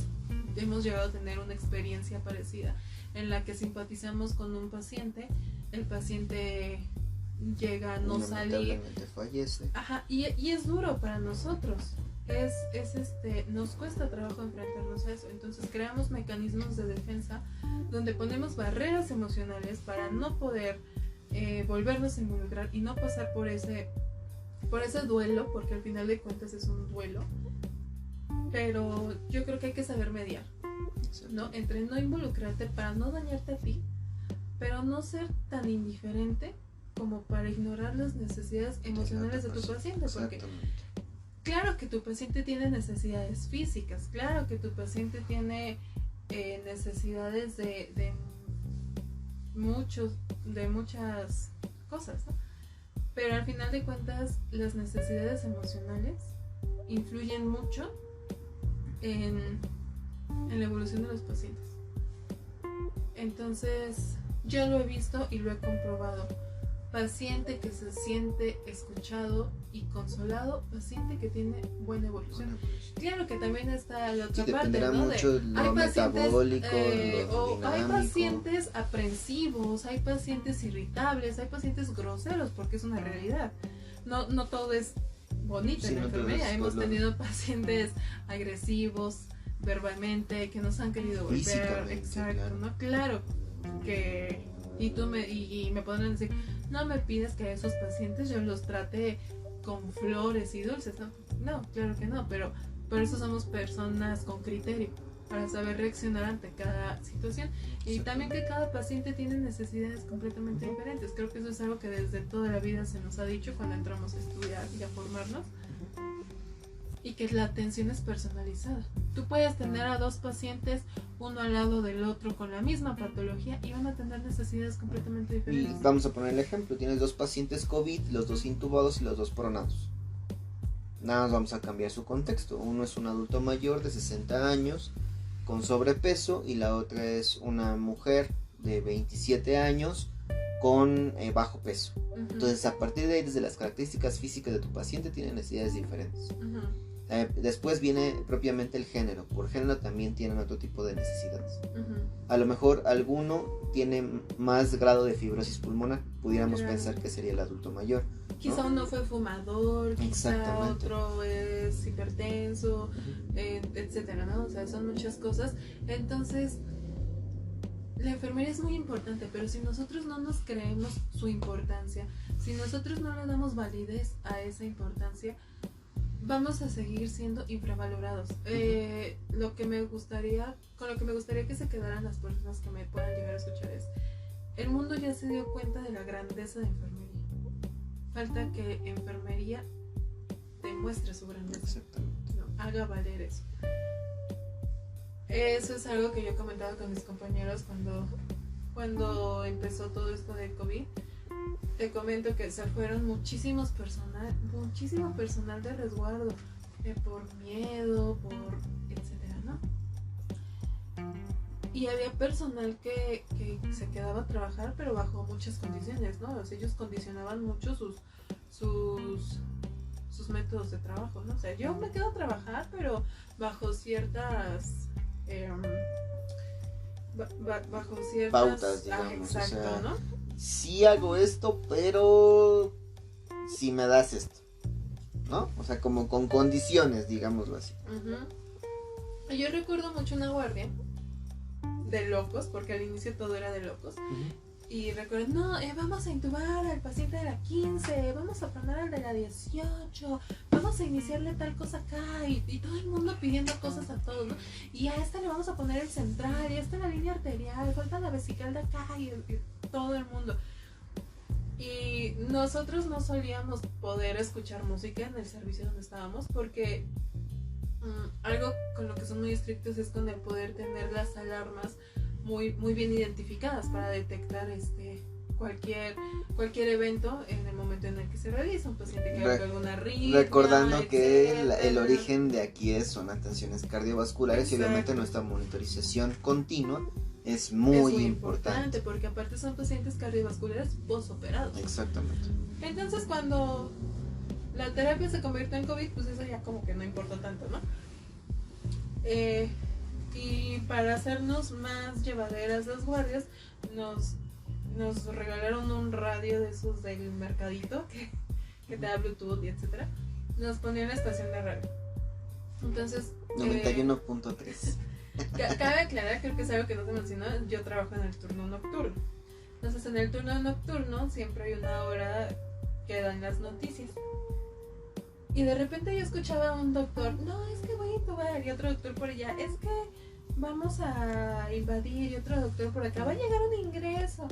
hemos llegado a tener una experiencia parecida en la que simpatizamos con un paciente, el paciente llega a no salir, lamentablemente fallece. Ajá, y es duro para nosotros. Nos cuesta trabajo enfrentarnos a eso. Entonces creamos mecanismos de defensa donde ponemos barreras emocionales para no poder volvernos a involucrar y no pasar por ese duelo, porque al final de cuentas es un duelo. Pero yo creo que hay que saber mediar, ¿no? Entre no involucrarte para no dañarte a ti, pero no ser tan indiferente como para ignorar las necesidades emocionales de tu paciente, porque claro que tu paciente tiene necesidades físicas, claro que tu paciente tiene necesidades de muchas cosas, ¿no? Pero al final de cuentas las necesidades emocionales influyen mucho en la evolución de los pacientes. Entonces yo lo he visto y lo he comprobado. Paciente que se siente escuchado y consolado, paciente que tiene buena evolución. Claro que también está la otra parte, ¿no? Mucho lo metabólico, lo hay pacientes aprensivos, hay pacientes irritables, hay pacientes groseros, porque es una realidad. No todo es bonito en la enfermería. Hemos tenido pacientes agresivos verbalmente, que nos han querido golpear. Exacto, claro. ¿No? Claro que y me podrán decir: no me pides que a esos pacientes yo los trate con flores y dulces. No, claro que no, pero por eso somos personas con criterio, para saber reaccionar ante cada situación. Y también que cada paciente tiene necesidades completamente diferentes. Creo que eso es algo que desde toda la vida se nos ha dicho cuando entramos a estudiar y a formarnos. Y que la atención es personalizada. Tú puedes tener a dos pacientes, uno al lado del otro, con la misma patología, y van a tener necesidades completamente diferentes. Y vamos a poner el ejemplo: tienes dos pacientes COVID, los dos intubados y los dos pronados. Nada más vamos a cambiar su contexto. Uno es un adulto mayor de 60 años con sobrepeso, y la otra es una mujer de 27 años con bajo peso. Entonces, a partir de ahí, desde las características físicas de tu paciente, tienen necesidades diferentes. Después viene propiamente el género. Por género también tienen otro tipo de necesidades. A lo mejor alguno tiene más grado de fibrosis pulmonar. Pudiéramos pensar que sería el adulto mayor, ¿no? Quizá uno fue fumador, quizá otro es hipertenso, etcétera, ¿no? O sea, son muchas cosas. Entonces, la enfermería es muy importante, pero si nosotros no nos creemos su importancia, si nosotros no le damos validez a esa importancia, vamos a seguir siendo infravalorados. Con lo que me gustaría que se quedaran las personas que me puedan llegar a escuchar es: el mundo ya se dio cuenta de la grandeza de enfermería. Falta que enfermería demuestre su grandeza. Exactamente. ¿No? Haga valer eso. Eso es algo que yo comentaba con mis compañeros cuando empezó todo esto del COVID. Te comento que se fueron muchísimo personal de resguardo, por miedo, por etcétera, ¿no? Y había personal que se quedaba a trabajar, pero bajo muchas condiciones, ¿no? O sea, ellos condicionaban mucho sus métodos de trabajo, ¿no? O sea, yo me quedo a trabajar, pero bajo ciertas bajo ciertas pautas, digamos. Exacto, o sea, ¿no? Sí hago esto, pero si me das esto, ¿no? O sea, como con condiciones, digámoslo así. Yo recuerdo mucho una guardia de locos, porque al inicio todo era de locos. y recuerdo, no, vamos a intubar al paciente de la 15, vamos a poner al de la 18, vamos a iniciarle tal cosa acá, y todo el mundo pidiendo cosas a todos, ¿no? Y a esta le vamos a poner el central, y a esta la línea arterial, falta la vesical de acá, y todo el mundo. Y nosotros no solíamos poder escuchar música en el servicio donde estábamos, porque algo con lo que son muy estrictos es con el poder tener las alarmas muy, muy bien identificadas para detectar cualquier evento en el momento en el que se realiza. Un paciente que haga alguna arritmia, recordando que etcétera. el origen de aquí son atenciones cardiovasculares. Exacto. Y obviamente nuestra monitorización continua es muy importante, porque aparte son pacientes cardiovasculares posoperados. Exactamente. Entonces cuando la terapia se convirtió en COVID, pues eso ya como que no importa tanto, ¿no? Y para hacernos más llevaderas las guardias, nos regalaron un radio de esos del mercadito que te da Bluetooth y etcétera. Nos ponían la estación de radio. Entonces 91.3. Cabe aclarar, creo que es algo que no se mencionó, yo trabajo en el turno nocturno. Entonces en el turno nocturno siempre hay una hora que dan las noticias. Y de repente yo escuchaba a un doctor, no, es que voy a intubar, y otro doctor por allá, es que vamos a invadir, y otro doctor por acá, va a llegar un ingreso.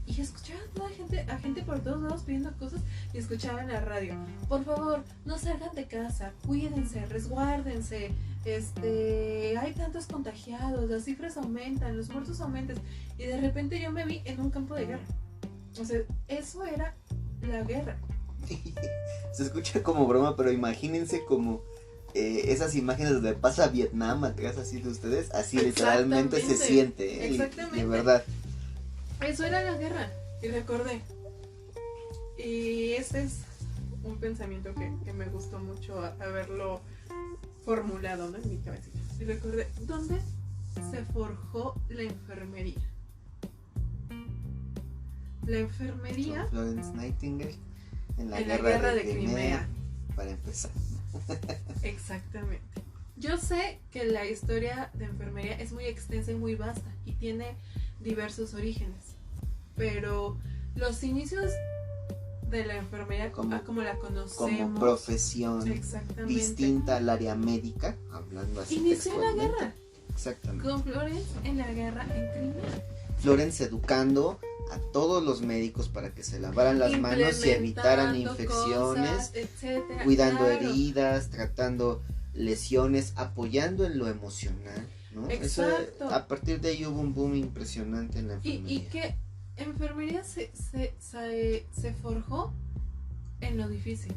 Y escuchaba a toda a gente por todos lados pidiendo cosas, y escuchaba en la radio, por favor, no salgan de casa, cuídense, resguárdense, hay tantos contagiados, las cifras aumentan, los muertos aumentan. Y de repente yo me vi en un campo de guerra. O sea, eso era la guerra. Se escucha como broma, pero imagínense como esas imágenes donde pasa Vietnam atrás así de ustedes, así literalmente se siente, exactamente, de verdad. Eso era la guerra, y recordé. Y ese es un pensamiento que me gustó mucho haberlo formulado, ¿no? En mi cabecita. Y recordé, ¿dónde se forjó la enfermería? La enfermería... Florence Nightingale. En la guerra de Crimea. Para empezar. Exactamente. Yo sé que la historia de enfermería es muy extensa y muy vasta y tiene diversos orígenes, pero los inicios de la enfermería como la conocemos como profesión distinta al área médica, hablando así inició en la guerra. Exactamente. Con Florence en la guerra en Crimea. Florence educando a todos los médicos para que se lavaran las manos y evitaran infecciones, cosas, etcétera, cuidando claro. heridas, tratando lesiones, apoyando en lo emocional, ¿no? Exacto. Eso, a partir de ahí hubo un boom impresionante en la enfermería. Y que enfermería se forjó en lo difícil.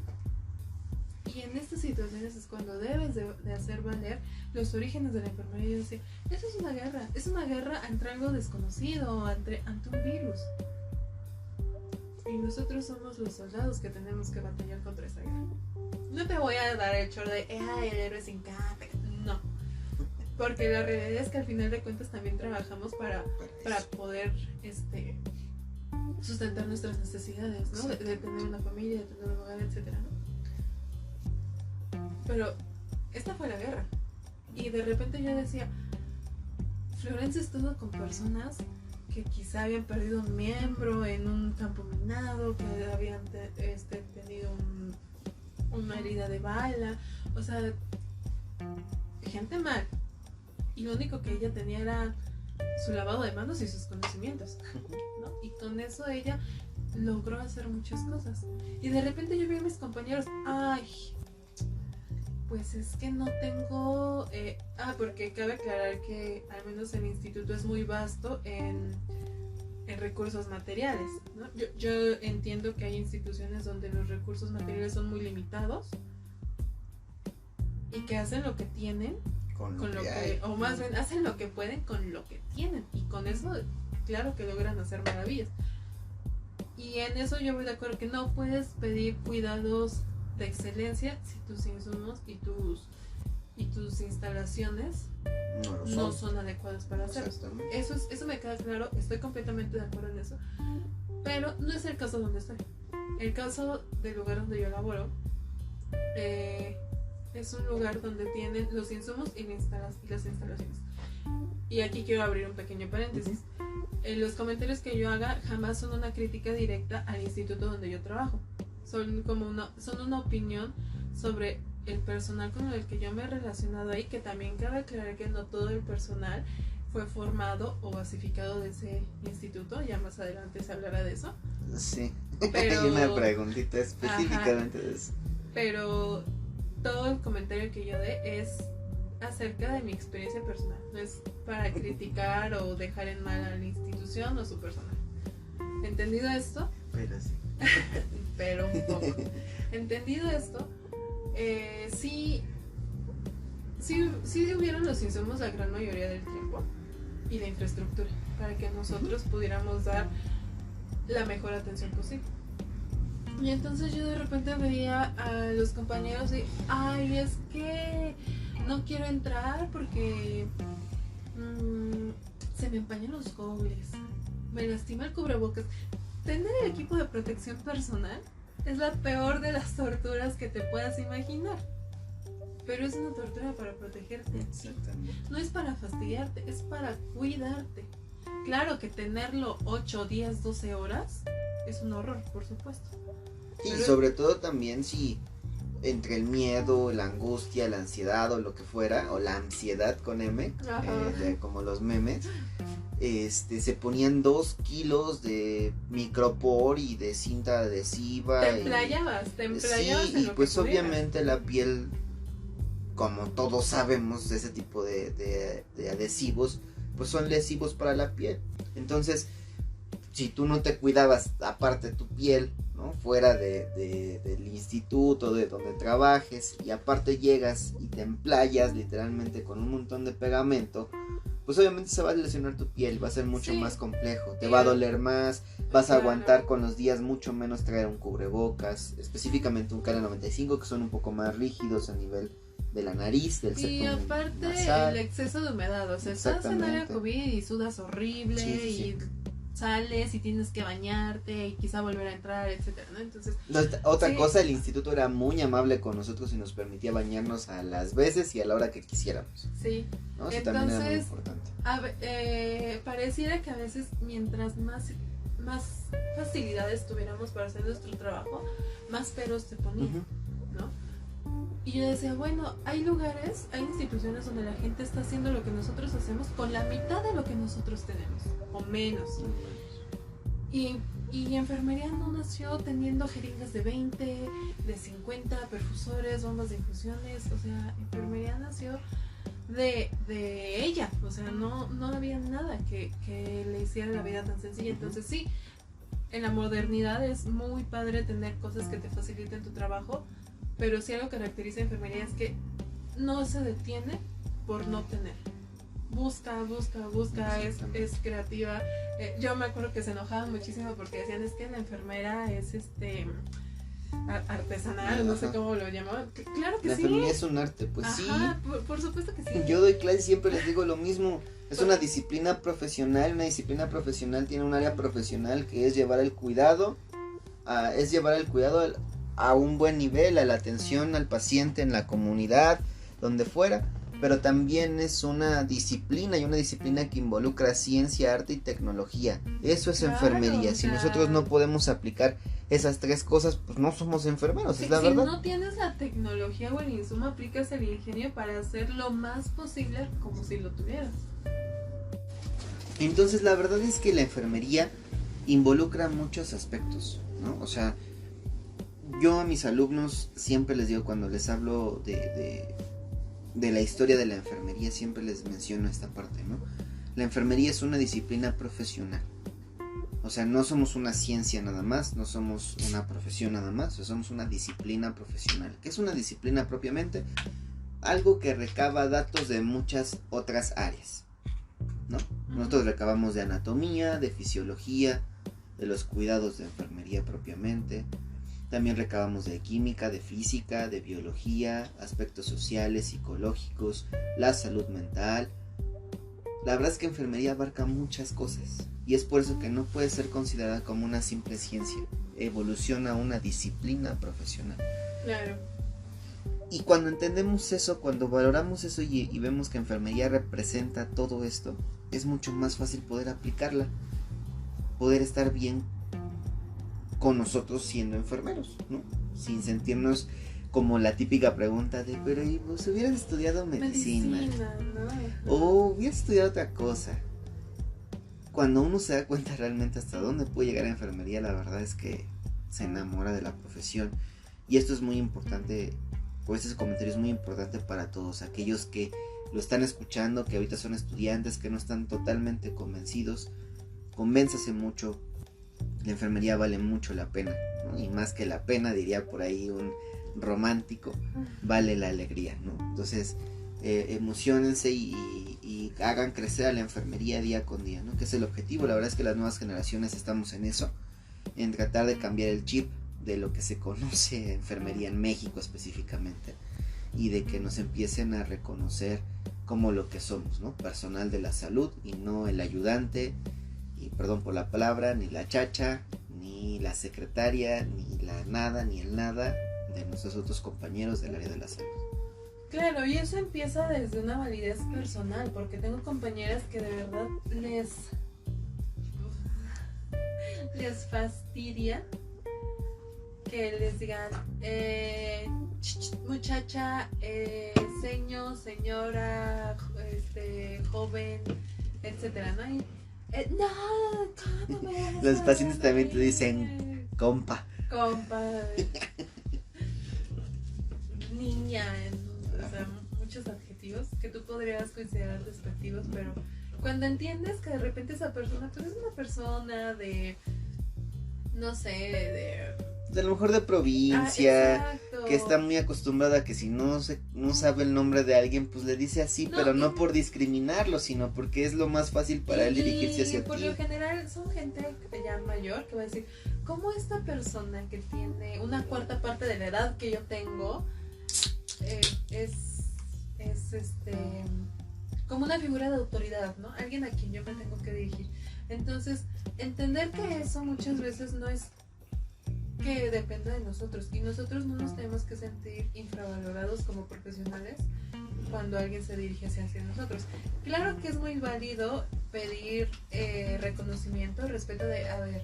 Y en estas situaciones es cuando debes de hacer valer los orígenes de la enfermería. Yo decía, eso es una guerra entre algo desconocido, ante un virus. Y nosotros somos los soldados que tenemos que batallar contra esa guerra. No te voy a dar el choro de, el héroe sin capa. No. Porque la realidad es que al final de cuentas también trabajamos para poder sustentar nuestras necesidades, ¿no? De tener una familia, de tener un hogar, etcétera, ¿no? Pero esta fue la guerra. Y de repente yo decía, Florence estuvo con personas que quizá habían perdido un miembro en un campo minado, que habían tenido una herida de bala, o sea, gente mal. Y lo único que ella tenía era su lavado de manos y sus conocimientos, ¿no? Y con eso ella logró hacer muchas cosas. Y de repente yo vi a mis compañeros, pues es que no tengo... porque cabe aclarar que al menos el instituto es muy vasto en recursos materiales, ¿no? Yo entiendo que hay instituciones donde los recursos materiales son muy limitados y que hacen lo que tienen con lo que o más bien hacen lo que pueden con lo que tienen, y con eso claro que logran hacer maravillas. Y en eso yo voy de acuerdo que no puedes pedir cuidados de excelencia si tus insumos y tus instalaciones no son adecuadas para hacerlo. Eso me queda claro, estoy completamente de acuerdo en eso, pero no es el caso donde estoy. El caso del lugar donde yo laboro es un lugar donde tienen los insumos y las instalaciones. Y aquí quiero abrir un pequeño paréntesis. los comentarios que yo haga jamás son una crítica directa al instituto donde yo trabajo. Son una opinión sobre el personal con el que yo me he relacionado ahí, que también cabe aclarar que no todo el personal fue formado o basificado de ese instituto, ya más adelante se hablará de eso. Sí, pero, hay una preguntita específicamente de eso. Pero todo el comentario que yo dé es acerca de mi experiencia personal, no es para criticar o dejar en mal a la institución o su personal. ¿Entendido esto? Pero sí. Pero un poco. Entendido esto, sí hubieron los insumos la gran mayoría del tiempo y la infraestructura para que nosotros pudiéramos dar la mejor atención posible. Y entonces yo de repente veía a los compañeros y, ay, es que no quiero entrar porque se me empañan los gobles, me lastima el cubrebocas. Tener el equipo de protección personal es la peor de las torturas que te puedas imaginar. Pero es una tortura para protegerte. Exactamente. No es para fastidiarte, es para cuidarte. Claro que tenerlo 8, 10, 12 horas es un horror, por supuesto. Y pero sobre todo también si entre el miedo, la angustia, la ansiedad o lo que fuera, o la ansiedad con M, como los memes, se ponían 2 kilos de micropor y de cinta adhesiva. Te emplayabas sí, y pues obviamente la piel, como todos sabemos, de ese tipo de adhesivos, pues son lesivos para la piel. Entonces, si tú no te cuidabas, aparte tu piel, ¿no? Fuera del instituto, de donde trabajes, y aparte llegas y te emplayas literalmente con un montón de pegamento, pues obviamente se va a lesionar tu piel, va a ser mucho más complejo, te va a doler más, vas a aguantar con los días mucho menos traer un cubrebocas, específicamente un KN95, que son un poco más rígidos a nivel de la nariz, del septo y aparte nasal. El exceso de humedad, o sea, estás en área COVID y sudas horrible, y sales y tienes que bañarte y quizá volver a entrar, etcétera, ¿no? Entonces, otra cosa, el instituto era muy amable con nosotros y nos permitía bañarnos a las veces y a la hora que quisiéramos. Sí. ¿No? Eso también era muy importante. Pareciera que a veces mientras más facilidades tuviéramos para hacer nuestro trabajo, más peros te ponían, ¿no? Y yo decía, bueno, hay lugares, hay instituciones donde la gente está haciendo lo que nosotros hacemos con la mitad de lo que nosotros tenemos, o menos. Y enfermería no nació teniendo jeringas de 20, de 50, perfusores, bombas de infusiones. O sea, enfermería nació de ella. O sea, no había nada que le hiciera la vida tan sencilla. Entonces sí, en la modernidad es muy padre tener cosas que te faciliten tu trabajo, pero si algo caracteriza a enfermería es que no se detiene por no tener. Busca, es creativa. Yo me acuerdo que se enojaban muchísimo porque decían, es que la enfermera es artesanal, no sé cómo lo llamaban. Claro que la sí. La enfermería es un arte, pues. Ajá, sí. Por supuesto que sí. Yo doy clases y siempre les digo lo mismo. Es una disciplina profesional. Una disciplina profesional tiene un área profesional que es llevar el cuidado, a un buen nivel, a la atención al paciente en la comunidad, donde fuera. Pero también es una disciplina, y una disciplina que involucra ciencia, arte y tecnología. Eso es enfermería. Si nosotros no podemos aplicar esas 3 cosas, pues no somos enfermeros, es la verdad. Si no tienes la tecnología o el insumo, aplicas el ingenio para hacer lo más posible como si lo tuvieras. Entonces la verdad es que la enfermería involucra muchos aspectos, ¿no? O sea, yo a mis alumnos siempre les digo, cuando les hablo de la historia de la enfermería, siempre les menciono esta parte, ¿no? La enfermería es una disciplina profesional. O sea, no somos una ciencia nada más, no somos una profesión nada más, o sea, somos una disciplina profesional. ¿Qué es una disciplina propiamente? Algo que recaba datos de muchas otras áreas, ¿no? Nosotros recabamos de anatomía, de fisiología, de los cuidados de enfermería propiamente. También recabamos de química, de física, de biología, aspectos sociales, psicológicos, la salud mental. La verdad es que enfermería abarca muchas cosas y es por eso que no puede ser considerada como una simple ciencia. Evoluciona a una disciplina profesional. Claro. Y cuando entendemos eso, cuando valoramos eso y vemos que enfermería representa todo esto, es mucho más fácil poder aplicarla. poder estar bien con nosotros siendo enfermeros, ¿no? Sin sentirnos como la típica pregunta de, pero ¿y vos hubieras estudiado medicina? ¿No? O hubieras estudiado otra cosa. Cuando uno se da cuenta realmente hasta dónde puede llegar a enfermería, la verdad es que se enamora de la profesión. Y esto es muy importante, o este comentario es muy importante para todos aquellos que lo están escuchando, que ahorita son estudiantes, que no están totalmente convencidos. Convénzase mucho, la enfermería vale mucho la pena, ¿no? Y más que la pena, diría por ahí un romántico, vale la alegría, ¿no? Entonces, emociónense y hagan crecer a la enfermería día con día, ¿no? Que es el objetivo. La verdad es que las nuevas generaciones estamos en eso, en tratar de cambiar el chip de lo que se conoce enfermería en México específicamente, y de que nos empiecen a reconocer como lo que somos, ¿no? Personal de la salud, y no el ayudante, y perdón por la palabra, ni la chacha, ni la secretaria, ni la nada, ni el nada de nuestros otros compañeros del área de la salud. Claro, y eso empieza desde una validez personal, porque tengo compañeras que de verdad les fastidia que les digan muchacha, señora, joven, etcétera, ¿no? Y, ¿cómo me vas a Los pacientes también te reír? dicen compa, niña, o sea, muchos adjetivos que tú podrías considerar despectivos, pero cuando entiendes que de repente esa persona, pues es una persona de, no sé, de lo mejor de provincia, exacto, que está muy acostumbrada a que si no sabe el nombre de alguien, pues le dice así, No, pero y- no por discriminarlo, sino porque es lo más fácil para él dirigirse hacia por ti. lo general son gente ya mayor que va a decir, ¿cómo esta persona que tiene una cuarta parte de la edad que yo tengo es como una figura de autoridad, ¿no? Alguien a quien yo me tengo que dirigir? Entonces, entender que eso muchas veces no es que dependa de nosotros, y nosotros no nos tenemos que sentir infravalorados como profesionales cuando alguien se dirige hacia nosotros. Claro que es muy válido pedir reconocimiento, respeto de, a ver,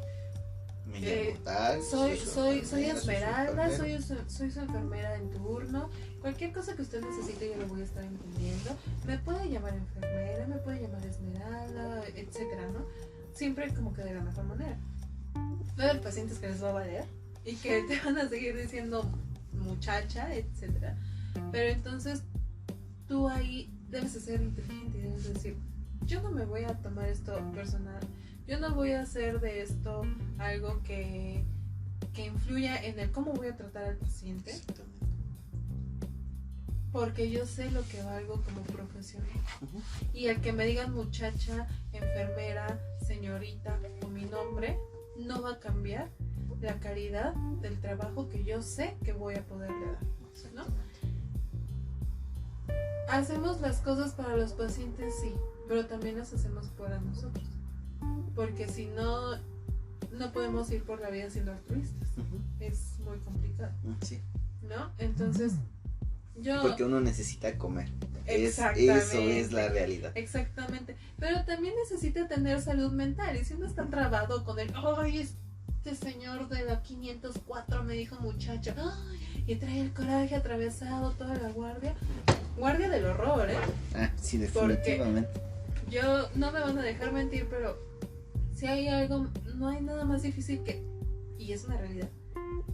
Me llamo tal, soy su Esmeralda, enfermera. soy su enfermera en turno. Cualquier cosa que usted necesite yo lo voy a estar entendiendo. Me puede llamar enfermera, me puede llamar Esmeralda, etcétera, ¿no? Siempre como que de la mejor manera. Va a haber pacientes que les va a valer y que te van a seguir diciendo muchacha, etcétera. Pero entonces tú ahí debes de ser inteligente y debes de decir, yo no me voy a tomar esto personal, yo no voy a hacer de esto algo que influya en el cómo voy a tratar al paciente, porque yo sé lo que valgo como profesional. Ujú. Y el que me digan muchacha, enfermera, señorita o mi nombre no va a cambiar la calidad del trabajo que yo sé que voy a poderle dar, ¿no? Hacemos las cosas para los pacientes, sí, pero también las hacemos para nosotros, porque si no, no podemos ir por la vida siendo altruistas. Ujú. Es muy complicado, Sí. ¿no? Entonces, yo... Porque uno necesita comer. Eso es la realidad. Exactamente. Pero también necesita tener salud mental. Y si uno está trabado con el, ay, este señor de la 504 me dijo muchacho, ay, y trae el coraje atravesado toda la guardia. Guardia del horror, ¿eh? Ah, sí, definitivamente. Yo no me van a dejar mentir, pero si hay algo, no hay nada más difícil que, y es una realidad,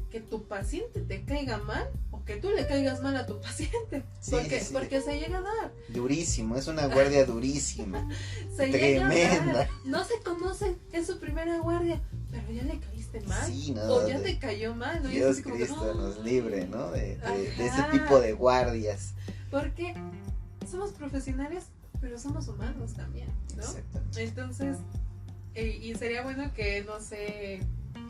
que tu paciente te caiga mal o que tú le caigas mal a tu paciente. Sí, sí. Porque se llega a dar. Durísimo, es una guardia durísima. Se llega a Tremenda. dar. No se conocen, es su primera guardia, pero ya le caíste mal. Sí, no, O ya te cayó mal, ¿no? Y es Dios así como que, Cristo nos libre, ¿no? De ese Ajá. tipo de guardias. Porque somos profesionales, pero somos humanos también, ¿no? Exactamente. Entonces, y sería bueno que, no sé,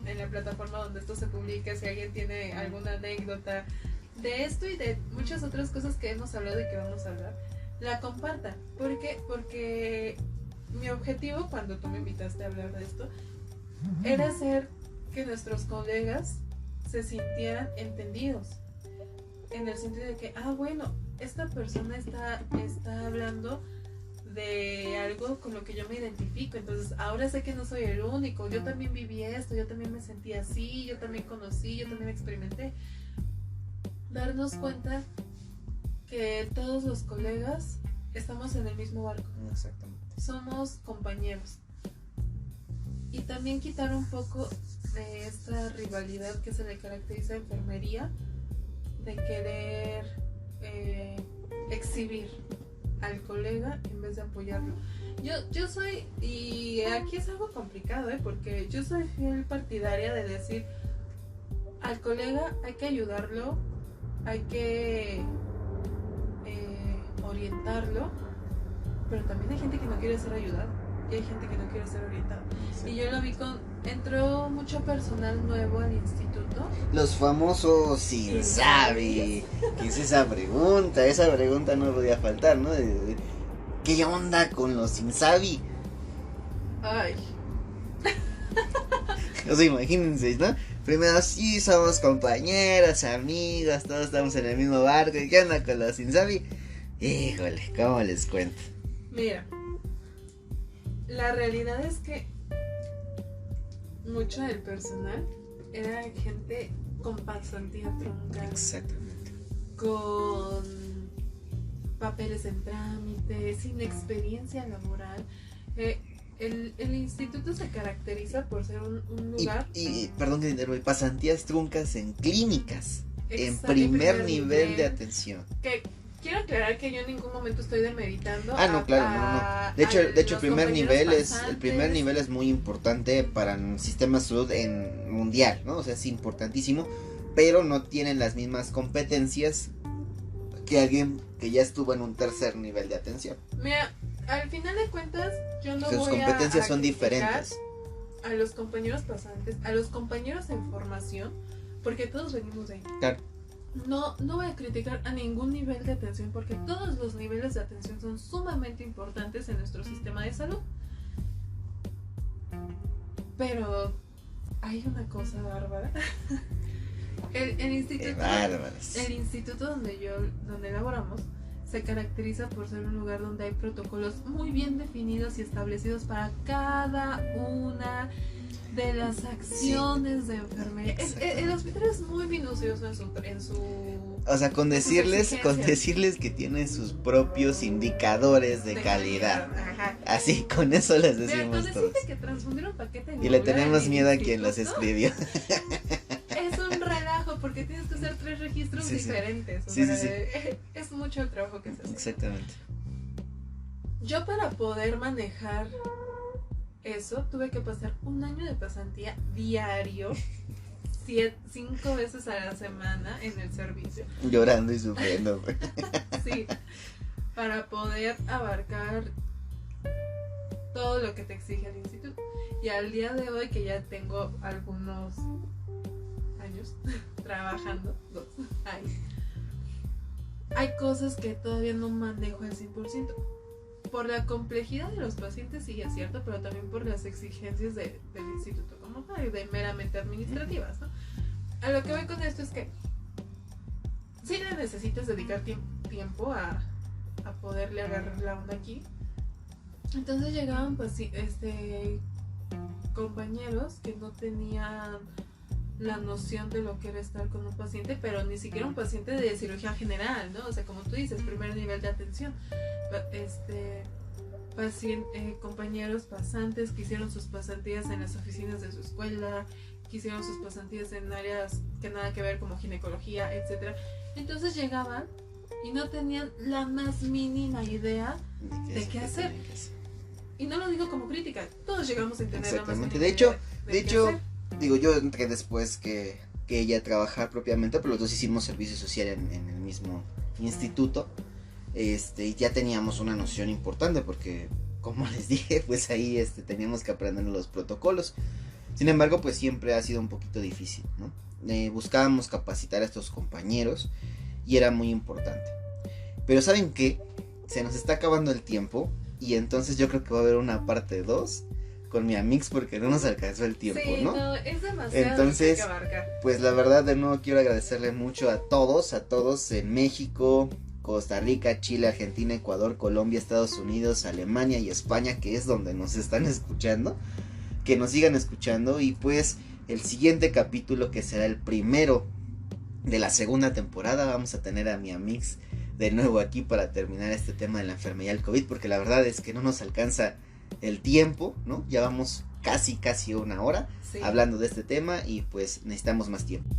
en la plataforma donde esto se publique, si alguien tiene alguna anécdota de esto y de muchas otras cosas que hemos hablado y que vamos a hablar, la comparta. ¿Por qué? Porque mi objetivo cuando tú me invitaste a hablar de esto era hacer que nuestros colegas se sintieran entendidos, en el sentido de que, bueno, esta persona está hablando de algo con lo que yo me identifico. Entonces ahora sé que no soy el único, yo también viví esto, yo también me sentí así, yo también conocí, yo también experimenté. Darnos cuenta que todos los colegas estamos en el mismo barco. Exactamente. Somos compañeros. Y también quitar un poco de esta rivalidad que se le caracteriza a enfermería, de querer exhibir al colega en vez de apoyarlo. Yo soy, y aquí es algo complicado, porque yo soy fiel partidaria de decir, al colega hay que ayudarlo, hay que orientarlo, pero también hay gente que no quiere ser ayudada y hay gente que no quiere ser orientada. Y yo lo vi entró mucho personal nuevo al instituto. Los famosos Insabi. ¿Qué es esa pregunta? Esa pregunta no podía faltar, ¿no? ¿Qué onda con los Insabi? Ay. O sea, imagínense, ¿no? Primero sí somos compañeros, amigos, todos estamos en el mismo barco. ¿Y qué onda con los Insabi? Híjole, ¿cómo les cuento? Mira, la realidad es que mucho del personal era gente con pasantía trunca. Exactamente. Con papeles en trámite, sin experiencia laboral. El instituto se caracteriza por ser un lugar... Y perdón que te interrumpa, pasantías truncas en clínicas. Exacto, en primer nivel de atención. Que quiero aclarar que yo en ningún momento estoy demeritando. No, claro, no. De hecho, el primer nivel es muy importante para el sistema de salud mundial, ¿no? O sea, es importantísimo, pero no tienen las mismas competencias que alguien que ya estuvo en un tercer nivel de atención. Mira, al final de cuentas, yo no Sus voy competencias a son diferentes. A los compañeros pasantes, a los compañeros en formación, porque todos venimos de ahí. Claro. No voy a criticar a ningún nivel de atención, porque todos los niveles de atención son sumamente importantes en nuestro sistema de salud. Pero hay una cosa bárbara. El instituto donde laboramos se caracteriza por ser un lugar donde hay protocolos muy bien definidos y establecidos para cada una de las acciones de enfermería. El hospital es muy minucioso en su o sea, con decirles que tiene sus propios indicadores de calidad. Ajá. Así, con eso les decimos con todos. Que transfundir un paquete y le tenemos miedo a quien los escribió. Es un relajo porque tienes que hacer 3 registros diferentes. Sí. Es mucho el trabajo que se hace. Exactamente. Yo, para poder manejar eso, tuve que pasar un año de pasantía diario, 5 veces a la semana en el servicio. Llorando y sufriendo. Sí, para poder abarcar todo lo que te exige el instituto. Y al día de hoy, que ya tengo algunos años trabajando, 2 años, hay cosas que todavía no manejo al 100%. Por la complejidad de los pacientes, sí es cierto, pero también por las exigencias del instituto como tal, de meramente administrativas, ¿no? A lo que voy con esto es que sí le necesitas dedicar tiempo a poderle agarrar la onda aquí. Entonces llegaban compañeros que no tenían la noción de lo que era estar con un paciente, pero ni siquiera un paciente de cirugía general, ¿no? O sea, como tú dices, primer nivel de atención. Compañeros pasantes que hicieron sus pasantías en las oficinas de su escuela, que hicieron sus pasantías en áreas que nada que ver, como ginecología, etcétera. Entonces llegaban y no tenían la más mínima idea de qué hacer. Y no lo digo como crítica, todos llegamos a entender la más mínima idea. De hecho, digo, yo entré después que ella a trabajar propiamente, pero los dos hicimos servicio social en el mismo instituto. Y ya teníamos una noción importante porque, como les dije, pues ahí teníamos que aprender los protocolos. Sin embargo, pues siempre ha sido un poquito difícil, ¿no? Buscábamos capacitar a estos compañeros y era muy importante. Pero ¿saben qué? Se nos está acabando el tiempo y entonces yo creo que va a haber una parte 2 con mi Amix porque no nos alcanzó el tiempo, sí, ¿no? No, es demasiado. Entonces, que abarcar. Pues la verdad de nuevo quiero agradecerle mucho a todos en México, Costa Rica, Chile, Argentina, Ecuador, Colombia, Estados Unidos, Alemania y España, que es donde nos están escuchando, que nos sigan escuchando. Y pues el siguiente capítulo, que será el primero de la segunda temporada, vamos a tener a mi Amix de nuevo aquí para terminar este tema de la enfermedad del COVID, porque la verdad es que no nos alcanza el tiempo, ¿no? Ya vamos casi una hora hablando de este tema y pues necesitamos más tiempo.